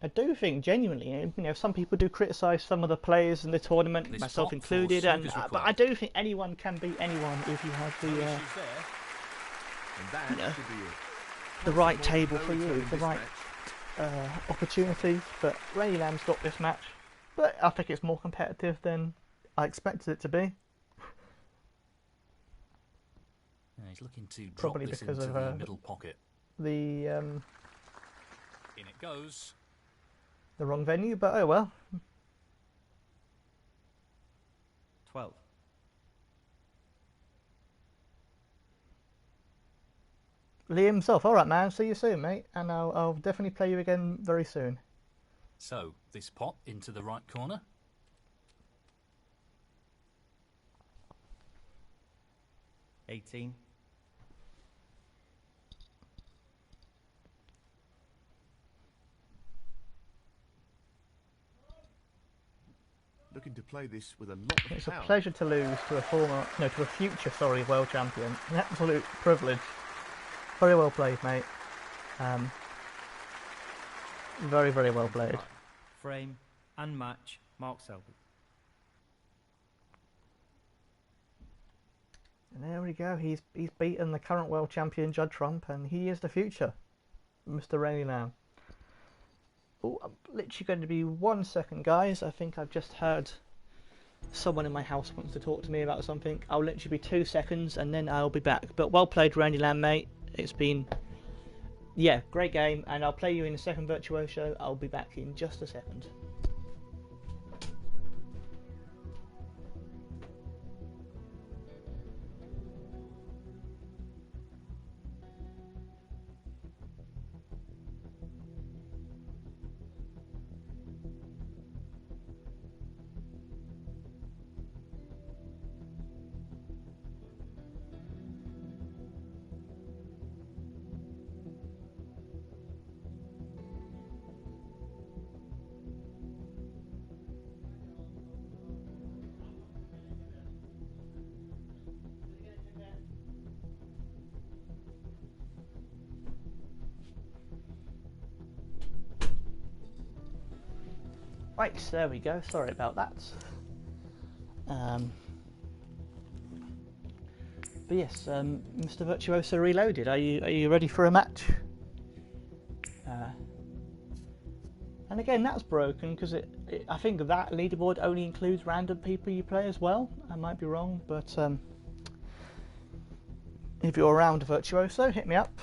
S1: I do think genuinely, you know, some people do criticise some of the players in the tournament,
S4: This
S1: myself
S4: pot for
S1: included, and
S4: Snooker's
S1: but I do think anyone can beat anyone if you have
S5: No
S1: the
S5: issues there.
S3: And that
S1: you know,
S3: should be it.
S1: the right
S3: Possible
S1: table
S3: no
S1: for you,
S3: return in
S1: the
S3: this
S1: right
S3: match.
S1: opportunities. But Randy Lamb's got this match, but I think it's more competitive than I expected it to be.
S4: Yeah, he's looking to drop
S1: Probably
S4: this
S1: because
S4: into
S1: of,
S4: the middle pocket.
S1: The
S5: In it goes.
S1: the wrong venue, but oh well.
S2: 12.
S1: Lee himself, all right, man. See you soon, mate, and I'll definitely play you again very soon.
S4: So, this pot into the right corner.
S2: $18.
S3: Looking to play this with a lot of
S1: It's a
S3: power.
S1: pleasure to lose to a future world champion. An absolute privilege. Very well played, mate. Very, very well played.
S2: Frame and match, Mark Selby.
S1: And there we go. He's beaten the current world champion Judd Trump, and he is the future, Mr. Randy Lamb. Oh, I'm literally going to be 1 second, guys. I think I've just heard someone in my house wants to talk to me about something. I'll literally be 2 seconds, and then I'll be back. But well played, Randy Lamb, mate. It's been, yeah, great game, and I'll play you in the second Virtuoso. I'll be back in just a second. Right, so there we go. Sorry about that. But yes, Mr. Virtuoso Reloaded. Are you ready for a match? And again, that's broken because I think that leaderboard only includes random people you play as well. I might be wrong, but if you're around Virtuoso, hit me up.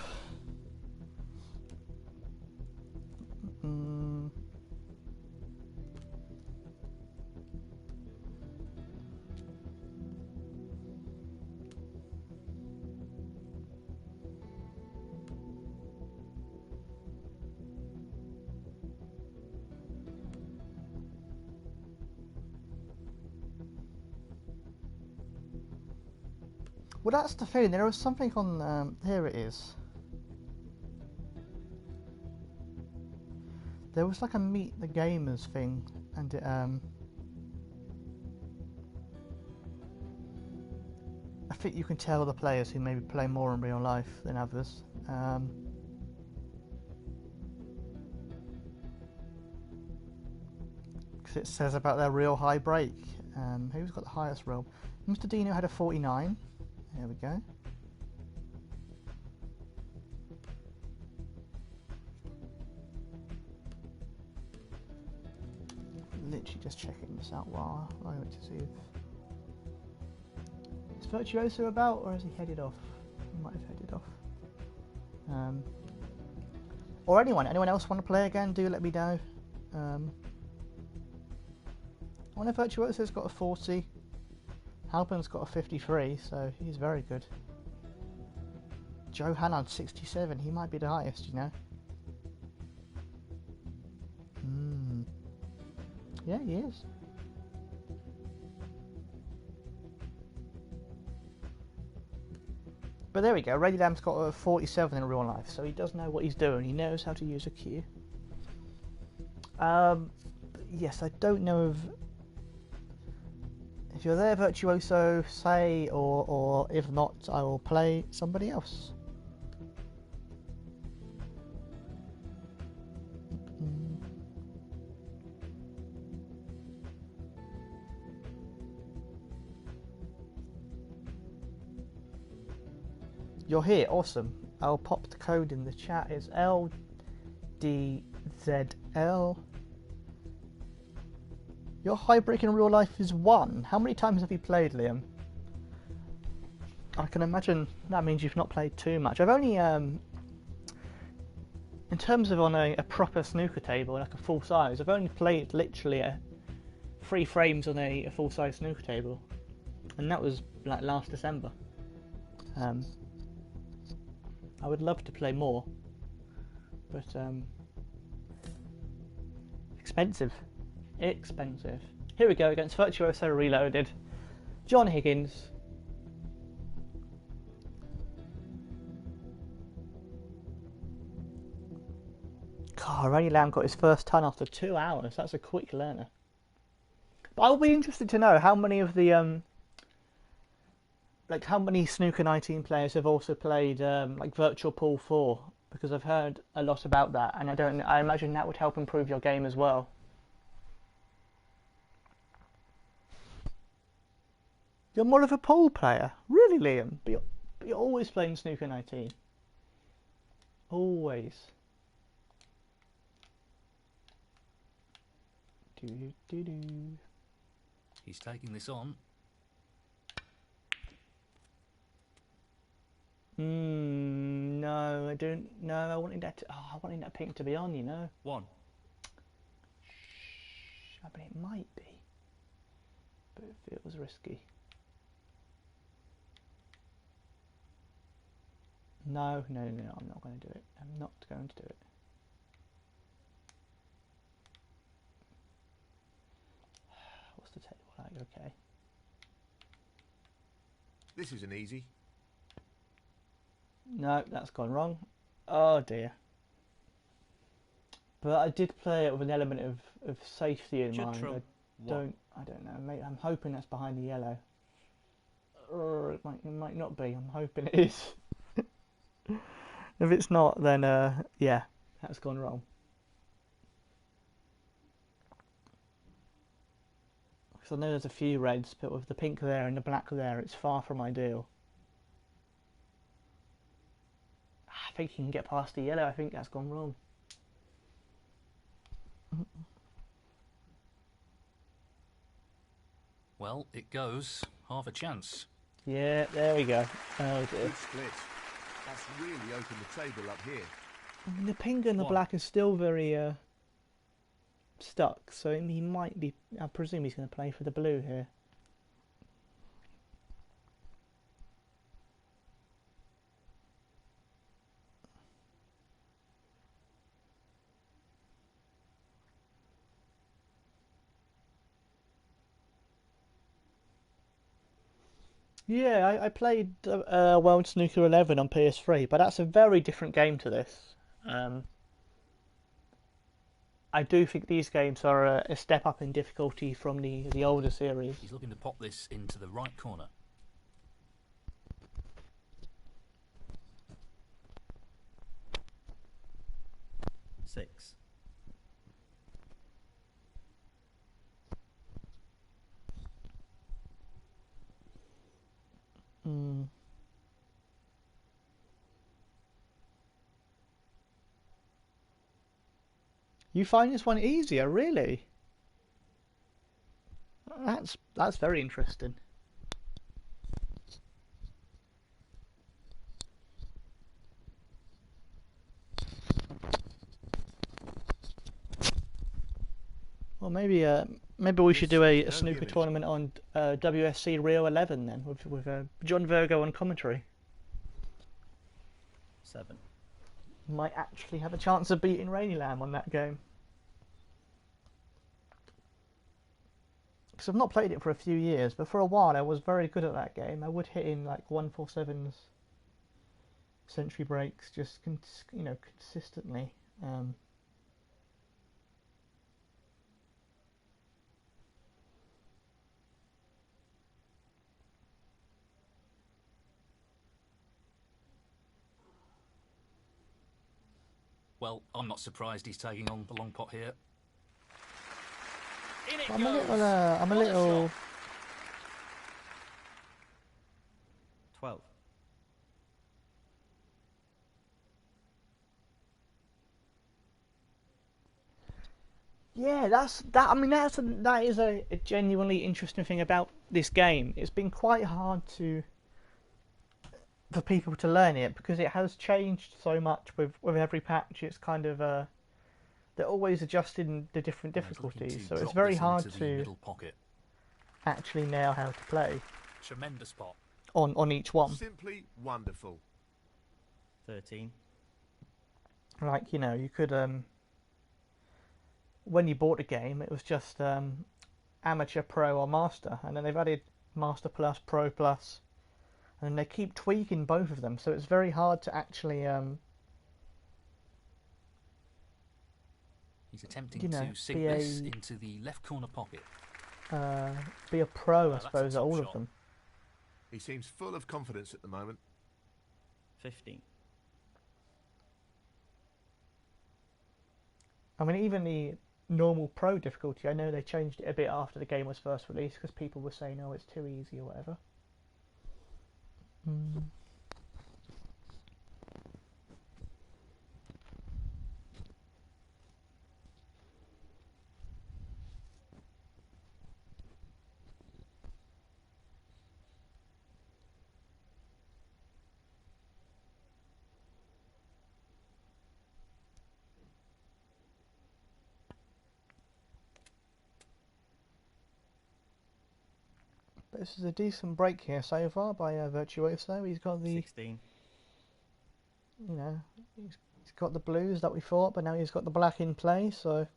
S1: Well, that's the thing. There was something on. Here it is. There was like a meet the gamers thing, and it, I think you can tell the players who maybe play more in real life than others. Because it says about their real high break. Who's got the highest real? Mr. Dino had a 49. There we go. Literally just checking this out while I wait to see if is Virtuoso about, or has he headed off? He might have headed off. Or anyone else want to play again? Do let me know. I wonder if Virtuoso's got a 40. Halpin's got a 53, so he's very good. Joe Hannon 67, he might be the highest, you know. Yeah, he is. But there we go. Ray Lamb's got a 47 in real life, so he does know what he's doing. He knows how to use a cue. Yes, I don't know if you're there, Virtuoso, say, or if not, I will play somebody else. You're here, awesome. I'll pop the code in the chat. It's LDZL. Your high break in real life is 1. How many times have you played, Liam? I can imagine that means you've not played too much. I've only, in terms of on a proper snooker table, like a full size, I've only played literally 3 frames on a full size snooker table, and that was like last December. I would love to play more, but expensive. Here we go against Virtuoso Reloaded. John Higgins. God, Ray Lamb got his first ton after 2 hours. That's a quick learner. But I'll be interested to know how many of the how many Snooker 19 players have also played like Virtual Pool 4, because I've heard a lot about that, and I imagine that would help improve your game as well. You're more of a pool player, really, Liam? But you're always playing Snooker 19. Always.
S4: He's taking this on.
S1: No, I don't. No, I wanted that. I wanted that pink to be on. You know.
S4: 1.
S1: I mean, it might be, but it feels risky. No, I'm not going to do it. I'm not going to do it. What's the table like? Okay.
S3: This isn't easy.
S1: No, that's gone wrong. Oh dear. But I did play it with an element of safety in mind. I don't know, mate. I'm hoping that's behind the yellow. Or it might not be. I'm hoping it is. If it's not, then yeah, that's gone wrong. Because I know there's a few reds, but with the pink there and the black there, it's far from ideal. I think you can get past the yellow. I think that's gone wrong.
S4: Well, it goes. Half a chance.
S1: Yeah, there we go. Oh dear.
S3: Good split. That's really opened the table up here.
S1: I mean, the pink and the
S4: 1.
S1: black is still very stuck, so he might be. I presume he's going to play for the blue here. Yeah, I played World Snooker 11 on PS3, but that's a very different game to this. I do think these games are a step up in difficulty from the older series.
S4: He's looking to pop this into the right corner.
S2: 6.
S1: You find this one easier, really? That's very interesting. Well, maybe we should do a snooker tournament on WSC Rio 11 then, with John Virgo on commentary.
S2: 7.
S1: Might actually have a chance of beating Rainy Lamb on that game. Because I've not played it for a few years, but for a while I was very good at that game. I would hit in like 147s century breaks just consistently.
S5: Well, I'm not surprised he's taking on the long pot here. In it
S1: I'm a
S5: goes.
S1: little.
S2: 12.
S1: Yeah, I mean, that is a genuinely interesting thing about this game. It's been quite hard for people to learn it because it has changed so much with every patch. It's kind of they're always adjusting the different
S5: And he's looking
S1: difficulties,
S5: to
S1: so it's
S5: drop
S1: very
S5: this
S1: hard
S5: into the
S1: to
S5: middle pocket.
S1: actually know how to play
S5: Tremendous pot.
S1: on each one.
S3: Simply wonderful.
S2: 13.
S1: Like, you could when you bought the game, it was just amateur, pro, or master, and then they've added master plus, pro plus, and they keep tweaking both of them. So it's very hard to actually
S4: He's attempting
S1: you know,
S4: to sink
S1: be
S4: this
S1: a-
S4: into the left corner pocket.
S1: be a pro, I
S5: that's a
S1: suppose, at
S5: top
S1: all
S5: shot.
S1: of them.
S3: He seems full of confidence at the moment.
S2: 15.
S1: I mean, even the normal pro difficulty, I know they changed it a bit after the game was first released because people were saying, oh, it's too easy or whatever. Mm. But this is a decent break here so far by Virtuoso. He's got the
S2: 16.
S1: he's got the blues that we thought, but now he's got the black in play, so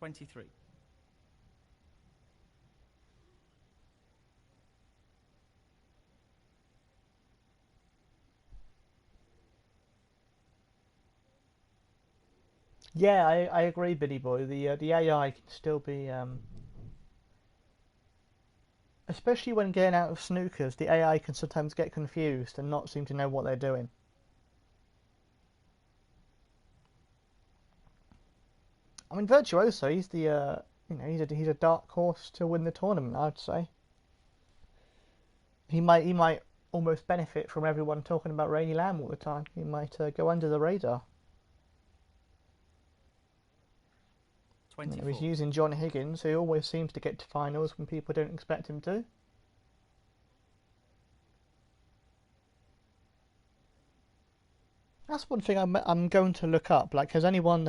S2: Twenty-three.
S1: yeah, I agree, Billy Boy. The AI can still be especially when getting out of snookers, the AI can sometimes get confused and not seem to know what they're doing. I mean, Virtuoso, he's the he's a dark horse to win the tournament, I'd say. He might almost benefit from everyone talking about Rainy Lamb all the time. He might go under the radar.
S2: 24.
S1: He's using John Higgins, who always seems to get to finals when people don't expect him to. That's one thing I'm going to look up. Like, has anyone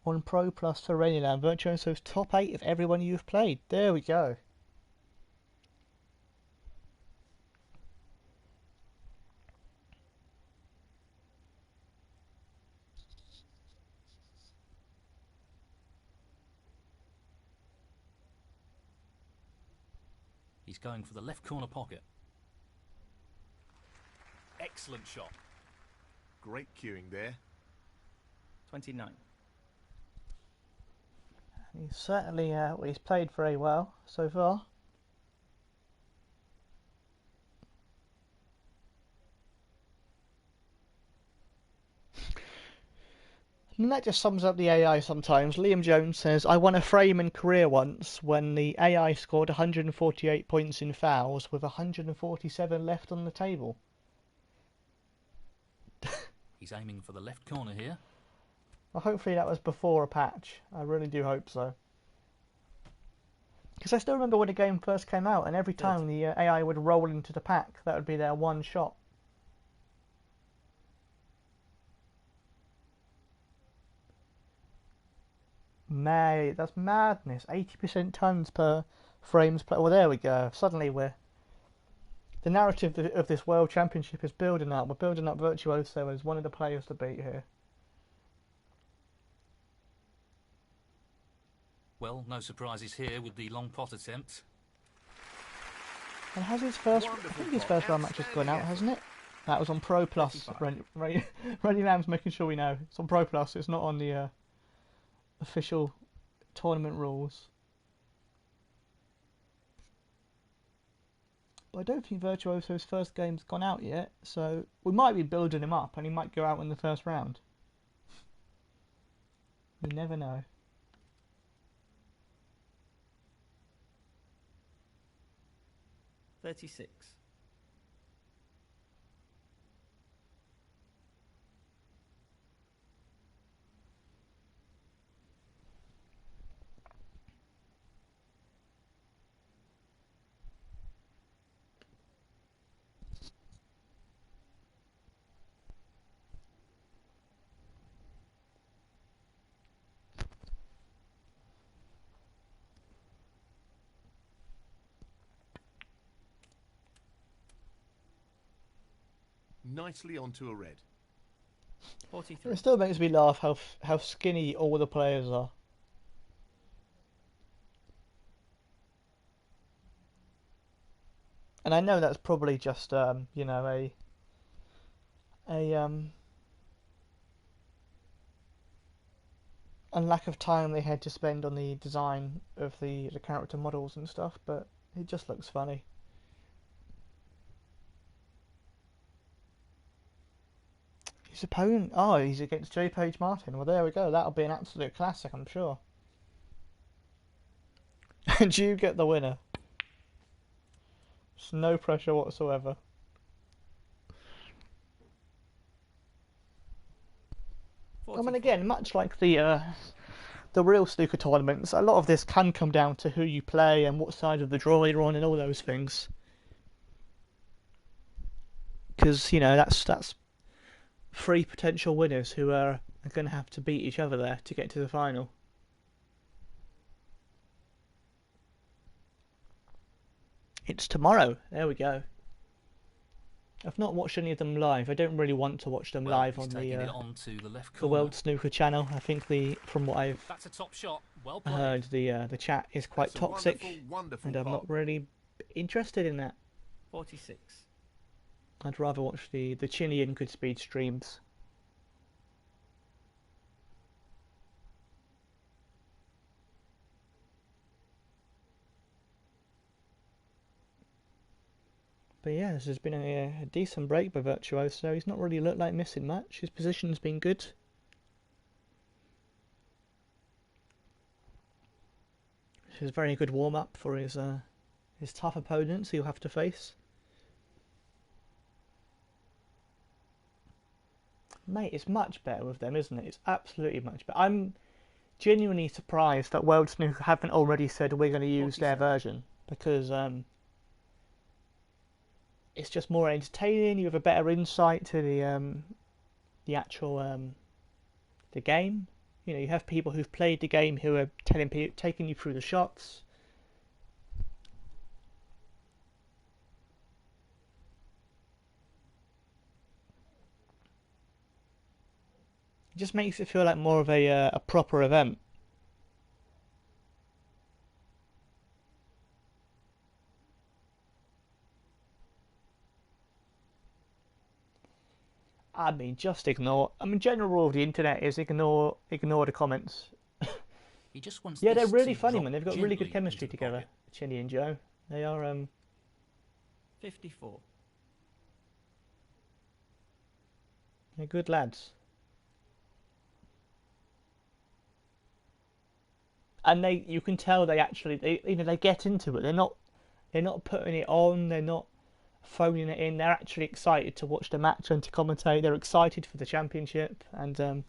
S1: on Pro Plus for Rainy Lamb Virtuoso's top 8 of everyone you've played? There we go.
S4: He's going for the left corner pocket.
S5: Excellent shot.
S3: Great cueing there.
S2: 29.
S1: He's certainly he's played very well so far. And that just sums up the AI sometimes. Liam Jones says, I won a frame in career once when the AI scored 148 points in fouls with 147 left on the table.
S4: He's aiming for the left corner here.
S1: Well, hopefully that was before a patch. I really do hope so. Because I still remember when the game first came out, and every time the AI would roll into the pack, that would be their one shot. Mate, that's madness. 80% tons per frames play. Well, there we go. Suddenly the narrative of this World Championship is building up. We're building up Virtuoso as one of the players to beat here.
S4: Well, no surprises here with the long pot attempt.
S1: And has his first? I
S3: Wonderful
S1: think his
S3: pot.
S1: first round match has gone out,
S3: Outstanding
S1: hasn't it? That was on Pro Plus.
S2: 35.
S1: Randy Lamb's making sure we know it's on Pro Plus. It's not on the official tournament rules. But I don't think Virtuoso's first game's gone out yet, so we might be building him up, and he might go out in the first round. We never know.
S2: $36.
S3: Nicely onto a red.
S2: 43.
S1: It still makes me laugh how skinny all the players are. And I know that's probably just you know, a lack of time they had to spend on the design of the character models and stuff, but it just looks funny. His opponent, oh, he's against J. Page Martin. Well, there we go. That'll be an absolute classic, I'm sure. And you get the winner. There's no pressure whatsoever. I mean, again, much like the real snooker tournaments, a lot of this can come down to who you play and what side of the draw you're on and all those things. Because, you know, that's three potential winners who are going to have to beat each other there to get to the final. It's tomorrow. There we go. I've not watched any of them live. I don't really want to watch them
S4: Well,
S1: live
S4: he's
S1: on
S4: taking it on to the left
S1: the
S4: corner.
S1: World Snooker channel. I think from what I've
S5: That's a top shot. Well played.
S1: heard, the chat is quite
S3: That's a
S1: toxic,
S3: wonderful, wonderful
S1: and I'm
S3: pot.
S1: not really interested in that.
S2: 46.
S1: I'd rather watch the Chilean good speed streams. But yeah, this has been a decent break by Virtuoso. He's not really looked like missing much. His position's been good. This is a very good warm-up for his tough opponents he'll have to face. Mate, it's much better with them, isn't it? It's absolutely much better. I'm genuinely surprised that World Snooker haven't already said we're going to use their version, because it's just more entertaining. You have a better insight to the actual the game. You know, you have people who've played the game who are taking you through the shots. It just makes it feel like more of a proper event. I mean, just ignore. I mean, general rule of the internet is ignore the comments.
S4: He just wants
S1: Yeah, they're
S4: this
S1: really
S4: to
S1: funny,
S4: drop
S1: man. They've got really good
S4: gently
S1: chemistry
S4: into the
S1: together,
S4: pocket.
S1: Chinny and Joe. They are
S2: 54.
S1: they're good lads. And you can tell they actually, they get into it. They're not putting it on. They're not phoning it in. They're actually excited to watch the match and to commentate. They're excited for the championship, and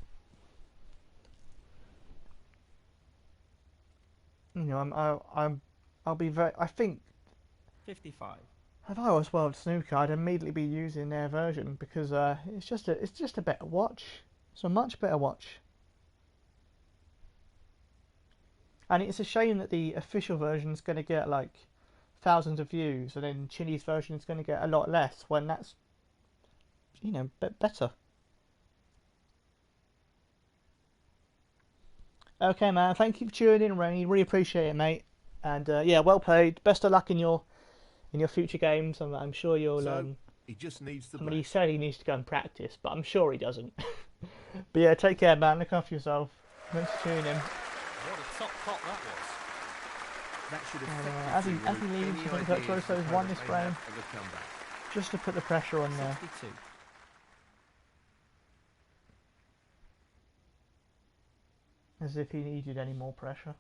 S1: you know, I'll be very. I think
S2: 55.
S1: if I was World Snooker, I'd immediately be using their version because it's just a better watch. It's a much better watch. And it's a shame that the official version is going to get like thousands of views, and then Chili's version is going to get a lot less when that's, you know, better. Okay, man. Thank you for tuning in, Rainy. Really appreciate it, mate. And yeah, well played. Best of luck in your future games. I'm sure you'll.
S3: So, he just needs the
S1: I mean, he
S3: back.
S1: said he needs to go and practice, but I'm sure he doesn't. But yeah, take care, man. Look after yourself. Thanks for tuning in.
S5: What a top pot that was.
S3: That should
S1: As he
S3: effectively remove
S1: leaves,
S3: any
S1: I think
S3: ideas
S1: Virtuoso's
S3: the
S1: won
S3: opponent
S1: this
S3: may
S1: frame,
S3: have of a comeback.
S1: just to put the pressure on there.
S2: 62.
S1: As if he needed any more pressure.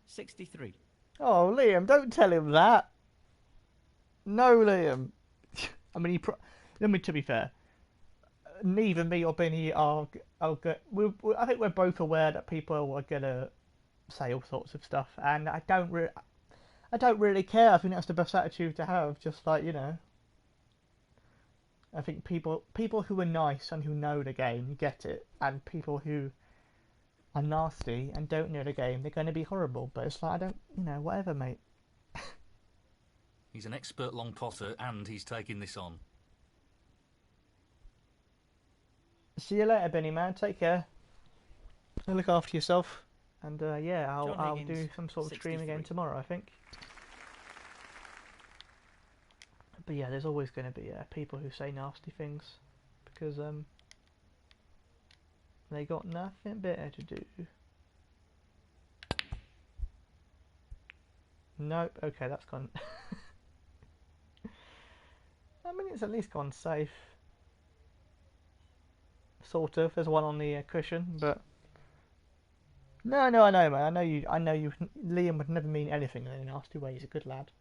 S2: $63.
S1: Oh, Liam, don't tell him that. No, Liam. I mean, to be fair, neither me or Benny are I think we're both aware that people are gonna say all sorts of stuff, and I don't really care. I think that's the best attitude to have. Just like, you know, I think people who are nice and who know the game get it, and people who are nasty and don't know the game, they're going to be horrible. But it's like, I don't, you know, whatever, mate.
S4: He's an expert long potter, and he's taking this on.
S1: See you later, Benny, man. Take care. Look after yourself. And yeah, I'll do some sort of stream again
S2: 63.
S1: tomorrow, I think. But yeah, there's always going to be people who say nasty things because they got nothing better to do. Nope. Okay, that's gone. I mean, it's at least gone safe. Sort of. There's one on the cushion, but no, I know, man. I know you. Liam would never mean anything in a nasty way. He's a good lad.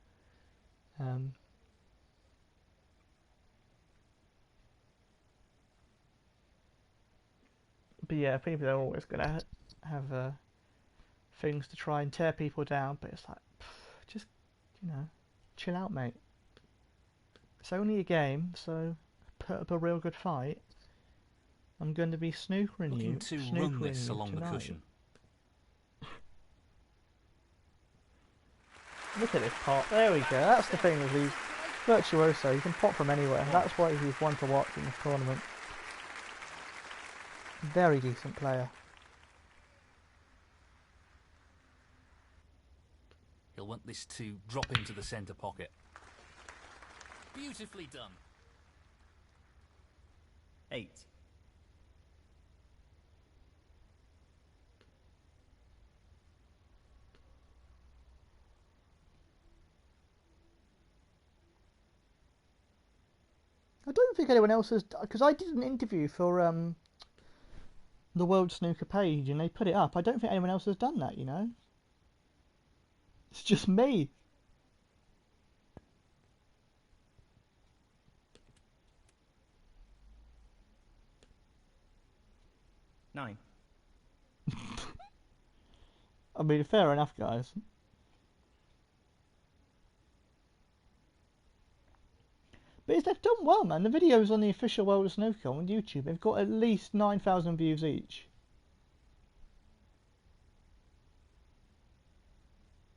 S1: But yeah, people are always gonna have things to try and tear people down. But it's like, just, you know, chill out, mate. It's only a game, so put up a real good fight. I'm going to be snookering
S4: Looking
S1: you.
S4: to run this along
S1: tonight.
S4: the cushion.
S1: Look at this pot. There we go. That's the thing with these virtuoso. You can pot from anywhere. That's why he's one to watch in this tournament. Very decent player.
S4: He'll want this to drop into the centre pocket.
S5: Beautifully done.
S2: 8.
S1: I don't think anyone else has, because I did an interview for the World Snooker page and they put it up. I don't think anyone else has done that, you know. It's just me.
S2: $9.
S1: I mean, fair enough, guys. But they've done well, man. The videos on the official World of Snooker on YouTube, they've got at least 9,000 views each.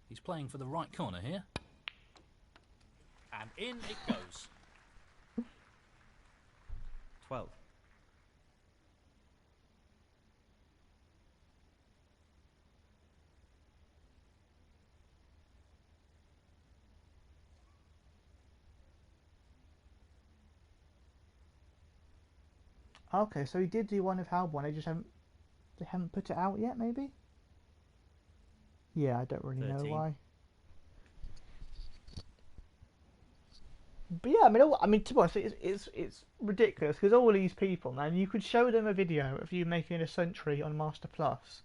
S4: He's playing for the right corner here.
S5: And in it goes.
S2: 12.
S1: Okay, so he did do one of Halborn. They haven't put it out yet, maybe. Yeah, I don't really know
S2: 13.
S1: why. But yeah, I mean, to be honest, it's ridiculous because all these people, man, you could show them a video of you making a century on Master Plus,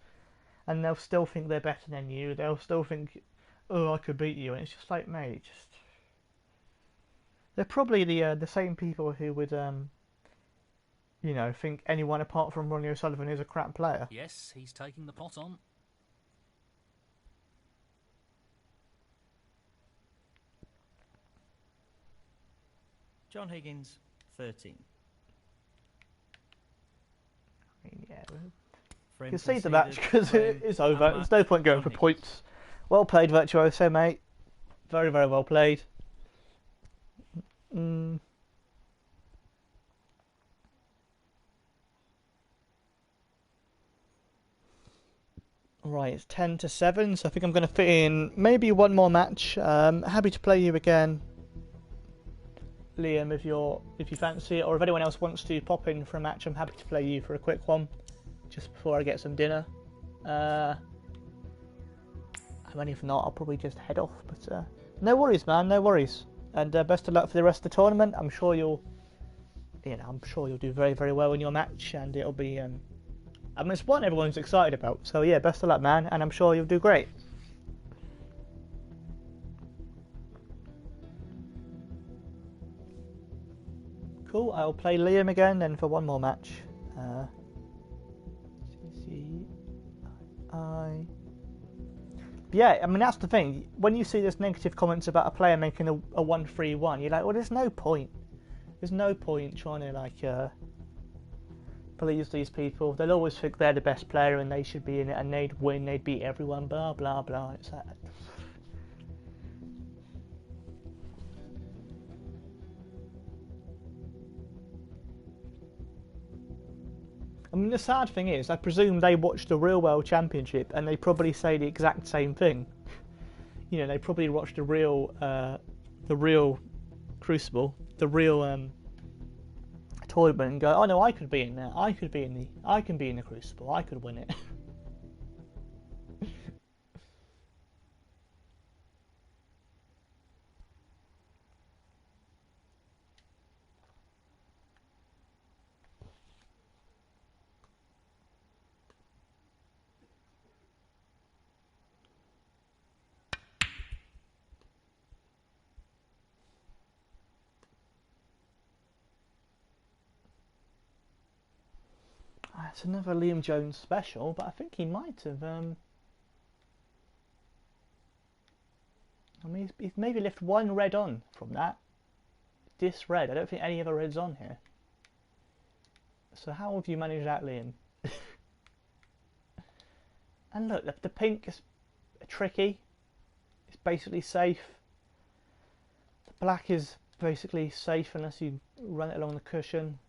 S1: and they'll still think they're better than you. They'll still think, oh, I could beat you, and it's just like, mate, just they're probably the same people who would you know, think anyone apart from Ronnie O'Sullivan is a crap player.
S4: Yes, he's taking the pot on.
S2: John Higgins, 13.
S1: Yeah,
S2: Frame
S1: you can see the
S2: conceded,
S1: match because
S2: frame
S1: it's over.
S2: and
S1: There's no
S2: match,
S1: point going
S2: John
S1: for
S2: Higgins.
S1: points. Well played, Virtuoso, mate. Very, very well played. Right, it's 10-7, so I think I'm going to fit in maybe one more match. Happy to play you again, Liam, if you fancy it, or if anyone else wants to pop in for a match, I'm happy to play you for a quick one, just before I get some dinner. I mean, if not, I'll probably just head off. But no worries, man, no worries. And best of luck for the rest of the tournament. I'm sure you'll do very, very well in your match, and it'll be. I mean, it's one everyone's excited about. So yeah, best of luck, man, and I'm sure you'll do great. Cool. I'll play Liam again then for one more match. Yeah, I mean, that's the thing. When you see this negative comments about a player making a 1-3-1, you're like, well, there's no point. There's no point trying to like please these people. They'll always think they're the best player and they should be in it and they'd win, they'd beat everyone, blah blah blah. It's like, I mean, the sad thing is, I presume they watched the real World Championship and they probably say the exact same thing. You know, they probably watched the real Crucible, the real tournament, and go, "Oh no, I could be in there. I can be in the Crucible. I could win it." It's another Liam Jones special, but I think he might have. I mean, he's maybe left one red on from that. This red. I don't think any other reds on here. So how have you managed that, Liam? And look, the pink is tricky. It's basically safe. The black is basically safe unless you run it along the cushion.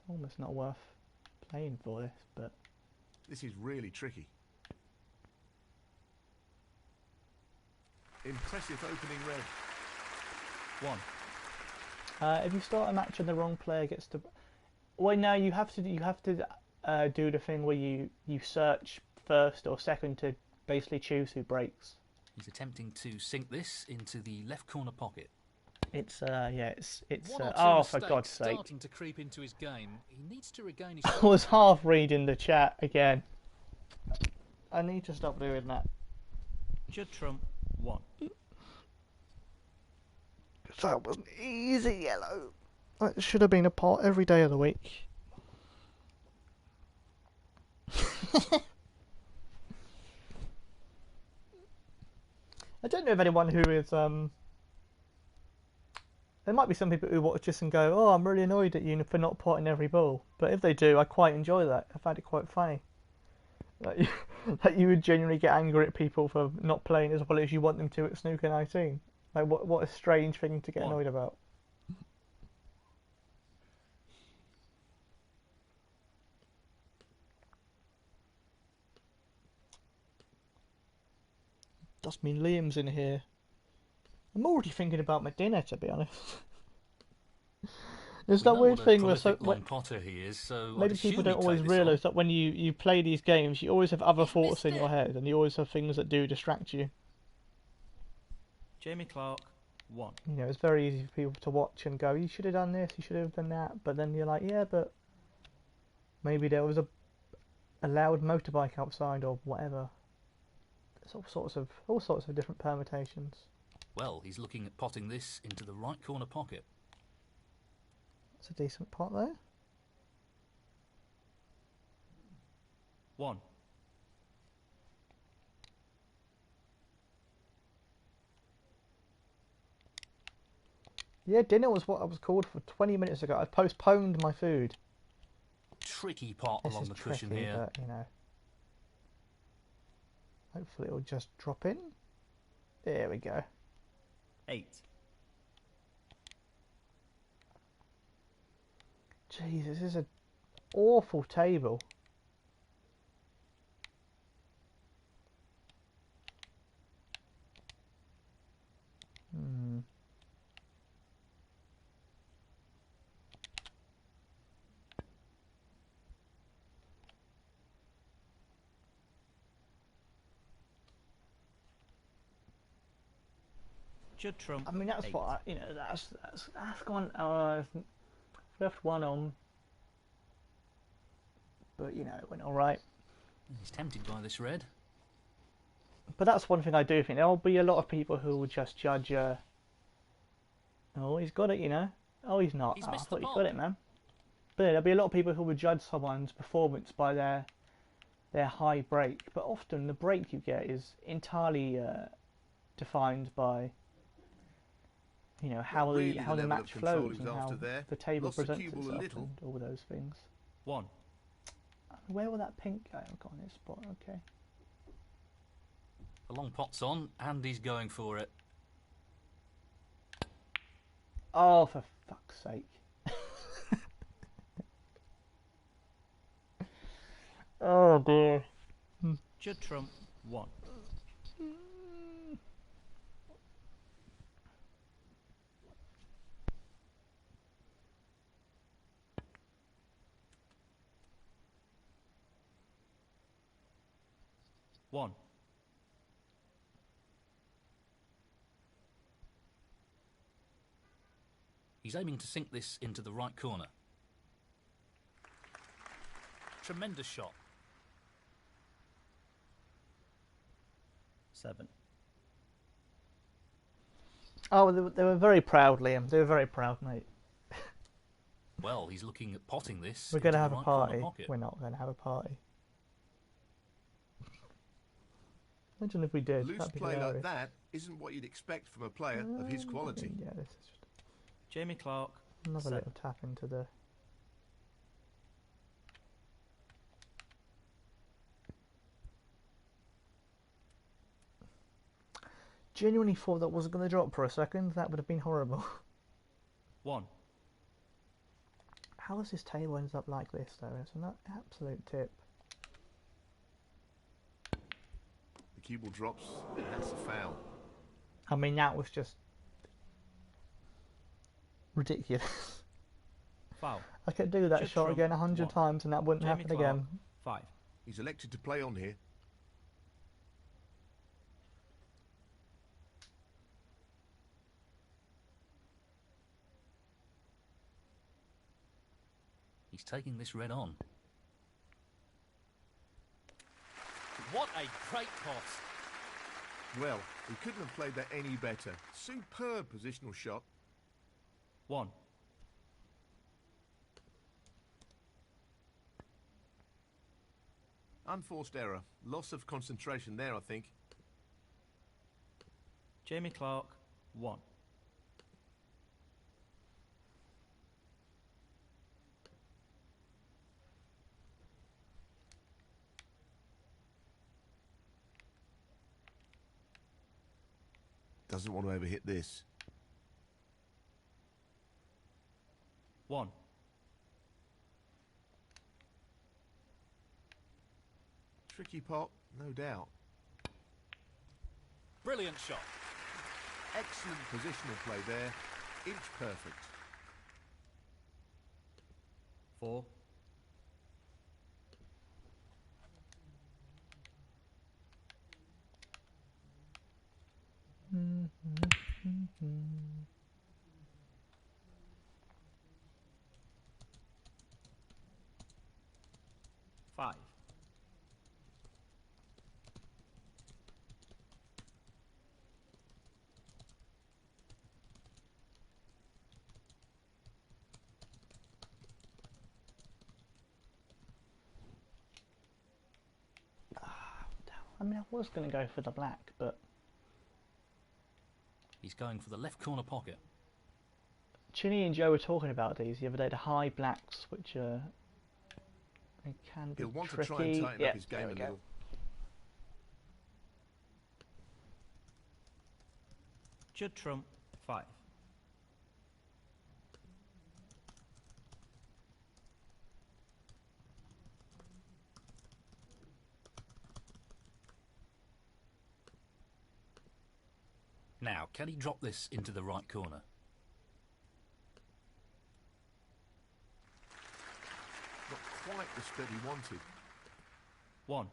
S1: It's almost not worth playing for this, but
S3: This is really tricky. Impressive opening red.
S2: 1.
S1: if you start a match and the wrong player gets to, well, no, you have to do the thing where you search first or second to basically choose who breaks.
S4: He's attempting to sink this into the left corner pocket.
S1: It's
S5: One or two
S1: oh, for
S5: mistakes
S1: God's sake.
S5: starting to creep into his game. He needs to regain his.
S1: I was half reading the chat again. I need to stop doing that.
S2: Judd Trump, 1.
S1: That was an easy yellow. That should have been a part every day of the week. I don't know if anyone who is there might be some people who watch this and go, "Oh, I'm really annoyed at you for not potting every ball." But if they do, I quite enjoy that. I find it quite funny. That you would genuinely get angry at people for not playing as well as you want them to at Snooker 19. Like, what a strange thing to get annoyed about. Does mean Liam's in here. I'm already thinking about my dinner, to be honest. There's
S4: We
S1: that
S4: know
S1: weird
S4: what a
S1: thing where
S4: prolific long potter he is, so
S1: maybe
S4: I'd
S1: people
S4: assume
S1: don't
S4: he'd
S1: always
S4: take this
S1: realise
S4: on.
S1: that when you play these games, you always have other thoughts in your head, and you always have things that do distract you.
S2: Jamie Clark, 1.
S1: You know, it's very easy for people to watch and go, "You should have done this, you should have done that," but then you're like, "Yeah, but maybe there was a loud motorbike outside or whatever." There's all sorts of different permutations.
S4: Well, he's looking at potting this into the right corner pocket.
S1: It's a decent pot there.
S2: 1.
S1: Yeah, dinner was what I was called for 20 minutes ago. I postponed my food.
S4: Tricky pot
S1: This
S4: along
S1: is
S4: the cushion
S1: tricky,
S4: here.
S1: but you know. Hopefully it'll just drop in. There we go.
S2: 8.
S1: Jeez, this is an awful table. Hmm.
S2: Judd Trump.
S1: I mean, that's
S2: 8.
S1: what I, you know. That's gone. Left one on, but you know, it went all right.
S4: He's tempted by this red.
S1: But that's one thing I do think. There'll be a lot of people who will just judge. Oh, he's got it, you know. Oh, he's not.
S4: He's
S1: Oh, I
S4: missed
S1: thought
S4: the
S1: he
S4: pot.
S1: got it, man. But yeah, there'll be a lot of people who will judge someone's performance by their high break. But often the break you get is entirely defined by, you know, how
S3: Not really
S1: how the
S3: level of
S1: match
S3: control
S1: flows
S3: he
S1: and
S3: was
S1: how
S3: after there.
S1: the table
S3: Lost the
S1: presents
S3: cue ball a
S1: itself
S3: little.
S1: and all those things.
S2: 1.
S1: Where will that pink go? I've got on this spot. Okay.
S4: The long pot's on, and he's going for it.
S1: Oh, for fuck's sake. Oh dear.
S2: Judd Trump. 1. One.
S4: He's aiming to sink this into the right corner. Tremendous shot.
S2: 7.
S1: Oh, they were very proud, Liam. They were very proud, mate.
S4: Well, he's looking at potting this.
S1: We're going to
S4: into
S1: have
S4: the
S1: a
S4: right corner
S1: party.
S4: pocket.
S1: We're not going to have a party. Imagine if we did.
S3: Loose
S1: That'd be
S3: play
S1: hilarious.
S3: like that isn't what you'd expect from a player of his quality.
S1: Yeah, this is just
S2: Jamie Clark.
S1: another
S2: 7.
S1: little tap into the. Genuinely thought that wasn't going to drop for a second. That would have been horrible.
S2: 1.
S1: How does this table ends up like this, though? It's an absolute tip.
S3: The cue ball drops, and that's a foul.
S1: I mean, that was just ridiculous.
S2: Foul.
S1: I could do that
S2: Judd
S1: shot
S2: Trump,
S1: again 100
S2: 1.
S1: times, and that wouldn't
S2: Jamie
S1: happen
S2: Clark.
S1: again.
S2: 5.
S3: He's elected to play on here.
S4: He's taking this red on.
S5: What a great pot.
S3: Well, he couldn't have played that any better. Superb positional shot.
S2: 1.
S3: Unforced error. Loss of concentration there, I think.
S2: Jamie Clark. 1.
S3: Doesn't want to overhit this.
S2: 1.
S3: Tricky pot, no doubt.
S5: Brilliant shot.
S3: Excellent positional play there. Inch perfect.
S2: 4. Five.
S1: I mean, I was going to go for the black, but
S4: He's going for the left corner pocket.
S1: Chinny and Joe were talking about these the other day, the high blacks, which they can be
S3: He'll want
S1: tricky.
S3: to try and tighten
S1: Yeah,
S3: up his game
S1: there
S3: a
S1: we go.
S3: little.
S2: Should trump 5.
S4: Now, can he drop this into the right corner?
S3: Not quite the spread he wanted.
S2: 1.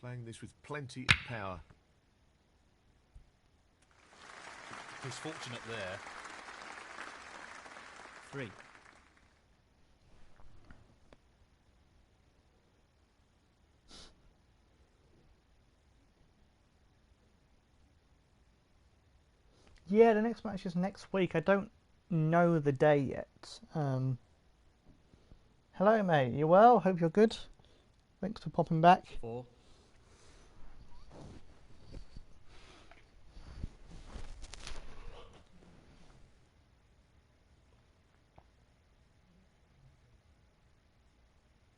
S3: Playing this with plenty of power.
S5: He's fortunate there.
S2: 3.
S1: Yeah, the next match is next week. I don't know the day yet. Hello, mate. You well? Hope you're good. Thanks for popping back.
S2: 4.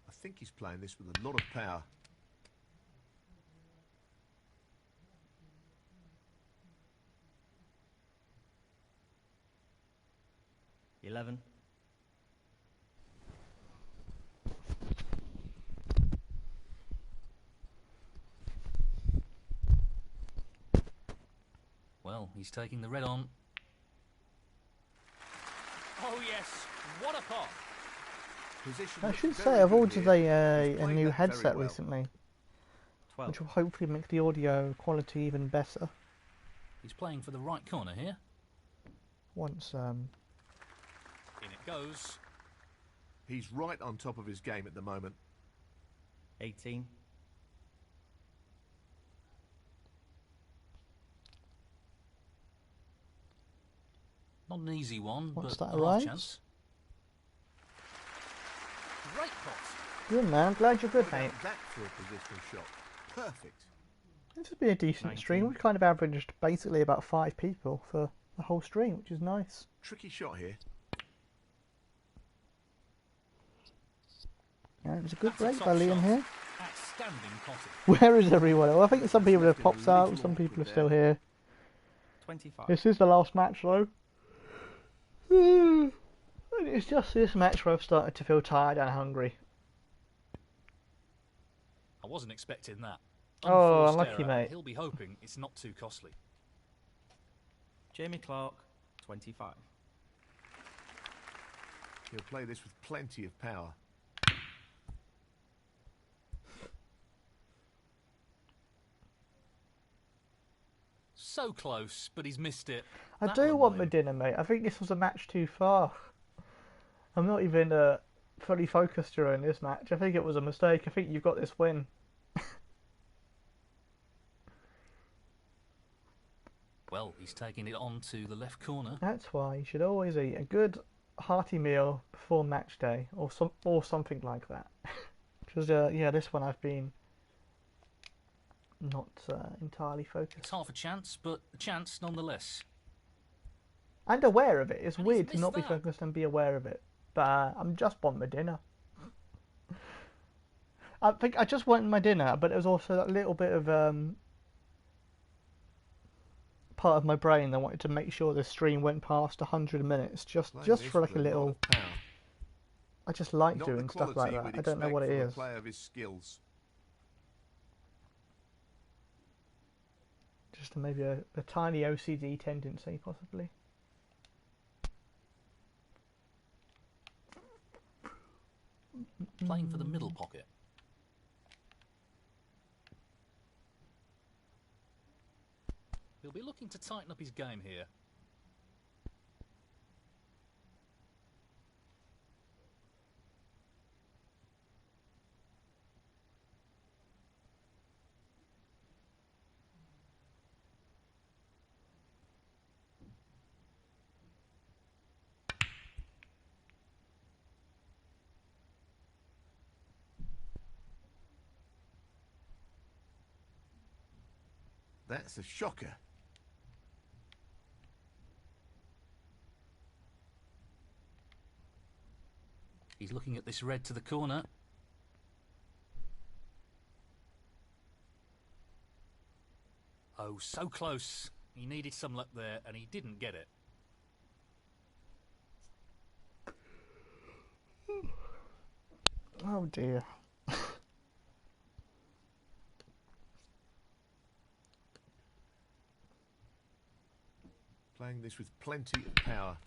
S3: I think he's playing this with a lot of power.
S2: 11.
S4: Well, he's taking the red on.
S5: Oh yes, what a pot!
S3: Position
S1: I
S3: looks
S1: should
S3: very
S1: say I've
S3: good
S1: ordered
S3: here. He's
S1: a
S3: playing
S1: new
S3: that very
S1: headset
S3: well.
S1: recently,
S2: 12.
S1: which will hopefully make the audio quality even better
S4: He's playing for the right corner here.
S1: once
S5: In it goes.
S3: He's right on top of his game at the moment.
S2: 18.
S4: Not an easy one,
S1: Once
S4: but
S1: that
S4: a half
S1: arrives.
S4: chance.
S5: Great pot.
S1: Good man, glad you're good,
S3: What about
S1: mate.
S3: that for a positional shot? Perfect.
S1: This has been a decent
S2: 19.
S1: stream. We've kind of averaged basically about 5 people for the whole stream, which is nice.
S3: Tricky shot here.
S1: Yeah, it was a good
S5: That's a
S1: break
S5: top
S1: by Liam
S5: shot.
S1: here.
S5: Outstanding potting.
S1: Where is everyone? Well, I think some people have
S3: Left him a
S1: popped out,
S3: little
S1: some people are
S3: awkward
S1: still
S3: there.
S1: here.
S2: 25.
S1: This is the last match though. And it's just this match where I've started to feel tired and hungry.
S5: I wasn't expecting that.
S1: Oh,
S5: Unforced
S1: unlucky,
S5: error,
S1: mate.
S5: and he'll be hoping it's not too costly.
S2: Jamie Clark, 25.
S3: He'll play this with plenty of power.
S5: So close, but he's missed it.
S1: I
S5: That'll
S1: do want
S5: annoy
S1: my
S5: him.
S1: dinner, mate. I think this was a match too far. I'm not even fully focused during this match. I think it was a mistake. I think you've got this win.
S4: Well, he's taking it on to the left corner.
S1: That's why you should always eat a good hearty meal before match day, or something like that. Because yeah, this one I've been not entirely
S4: It's
S1: focused
S4: half a chance, but a chance nonetheless.
S1: and aware of it. It's
S5: And he's
S1: weird to
S5: missed
S1: not be
S5: that.
S1: focused and be aware of it. But I'm just wanting my dinner. I think I just wanted my dinner, but it was also that little bit of part of my brain that wanted to make sure the stream went past 100 minutes, just
S3: Playing
S1: just
S3: this
S1: for like
S3: with
S1: a
S3: lot
S1: little.
S3: of power.
S1: I just like
S3: Not the
S1: doing stuff like
S3: quality
S1: that.
S3: we'd
S1: I don't know what it
S3: expect
S1: is.
S3: from a player of his skills.
S1: Just maybe a tiny OCD tendency, possibly.
S4: Playing for the middle pocket.
S5: He'll be looking to tighten up his game here.
S3: That's a shocker.
S4: He's looking at this red to the corner. Oh, so close. He needed some luck there, and he didn't get it.
S1: Oh dear.
S3: Playing this with plenty of power.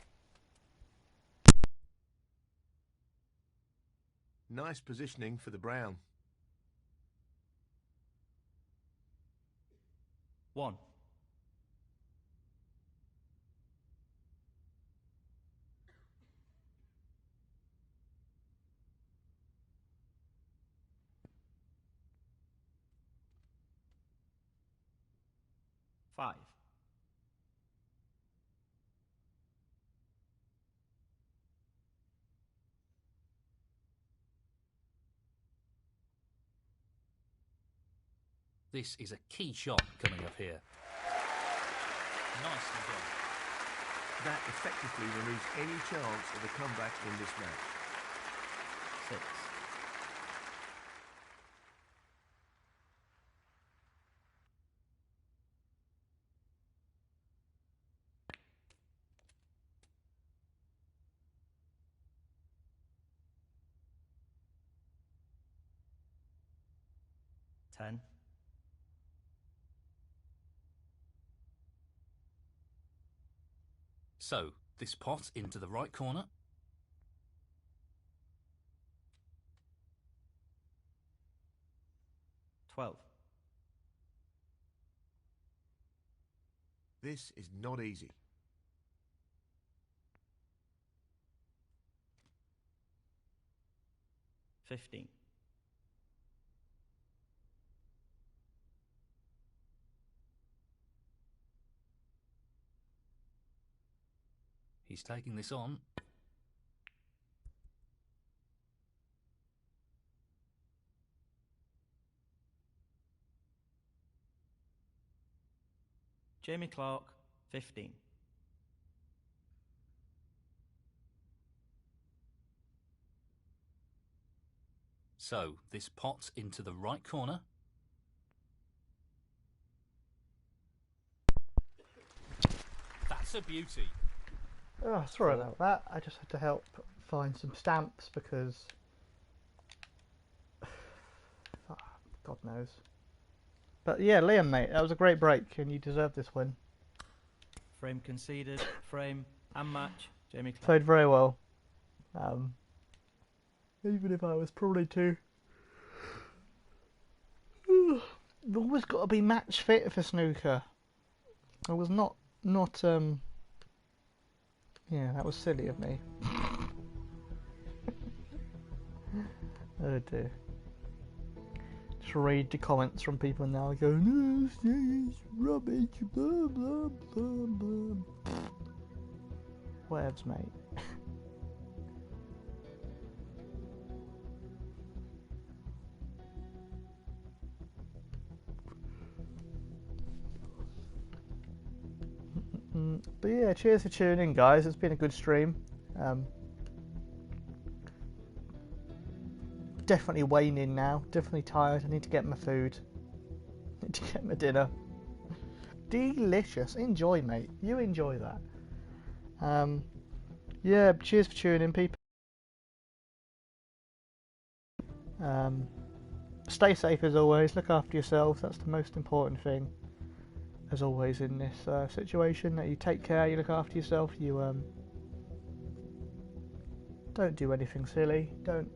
S3: Nice positioning for the brown.
S2: 1. Five.
S4: This is a key shot coming up here.
S5: Nicely done.
S3: That effectively removes any chance of a comeback in this match.
S2: 6. Ten.
S4: So, this pot into the right corner.
S2: 12.
S3: This is not easy.
S2: 15.
S4: He's taking this on.
S2: Jamie Clark, 15.
S4: So, this pot into the right corner.
S5: That's a beauty.
S1: Oh, sorry about that. I just had to help find some stamps because... God knows. But yeah, Liam, mate, that was a great break and you deserve this win.
S2: Frame conceded, frame and match. Jamie Clark.
S1: Played very well. Even if I was probably too... You've always got to be match fit for snooker. I was not... Yeah, that was silly of me. Oh dear. Just read the comments from people now going, no, it's rubbish, blah blah blah blah. Whatevs, mate. But yeah, cheers for tuning in, guys. It's been a good stream. Definitely waning now. Definitely tired. I need to get my food. Need to get my dinner. Delicious. Enjoy, mate. You enjoy that. Yeah, cheers for tuning in, people. Stay safe as always. Look after yourselves. That's the most important thing. As always in this situation, that you take care, you look after yourself, you don't do anything silly, don't...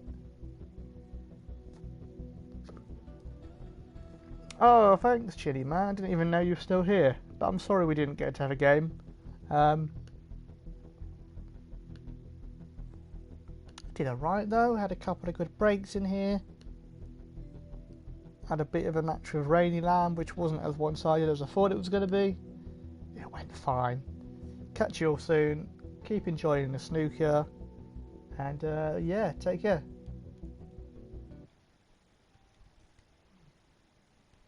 S1: Oh, thanks Chilly man, I didn't even know you were still here, but I'm sorry we didn't get to have a game. Did alright though, had a couple of good breaks in here. Had a bit of a match with Rainy Lamb, which wasn't as one-sided as I thought it was going to be. It went fine. Catch you all soon. Keep enjoying the snooker. And yeah, take care.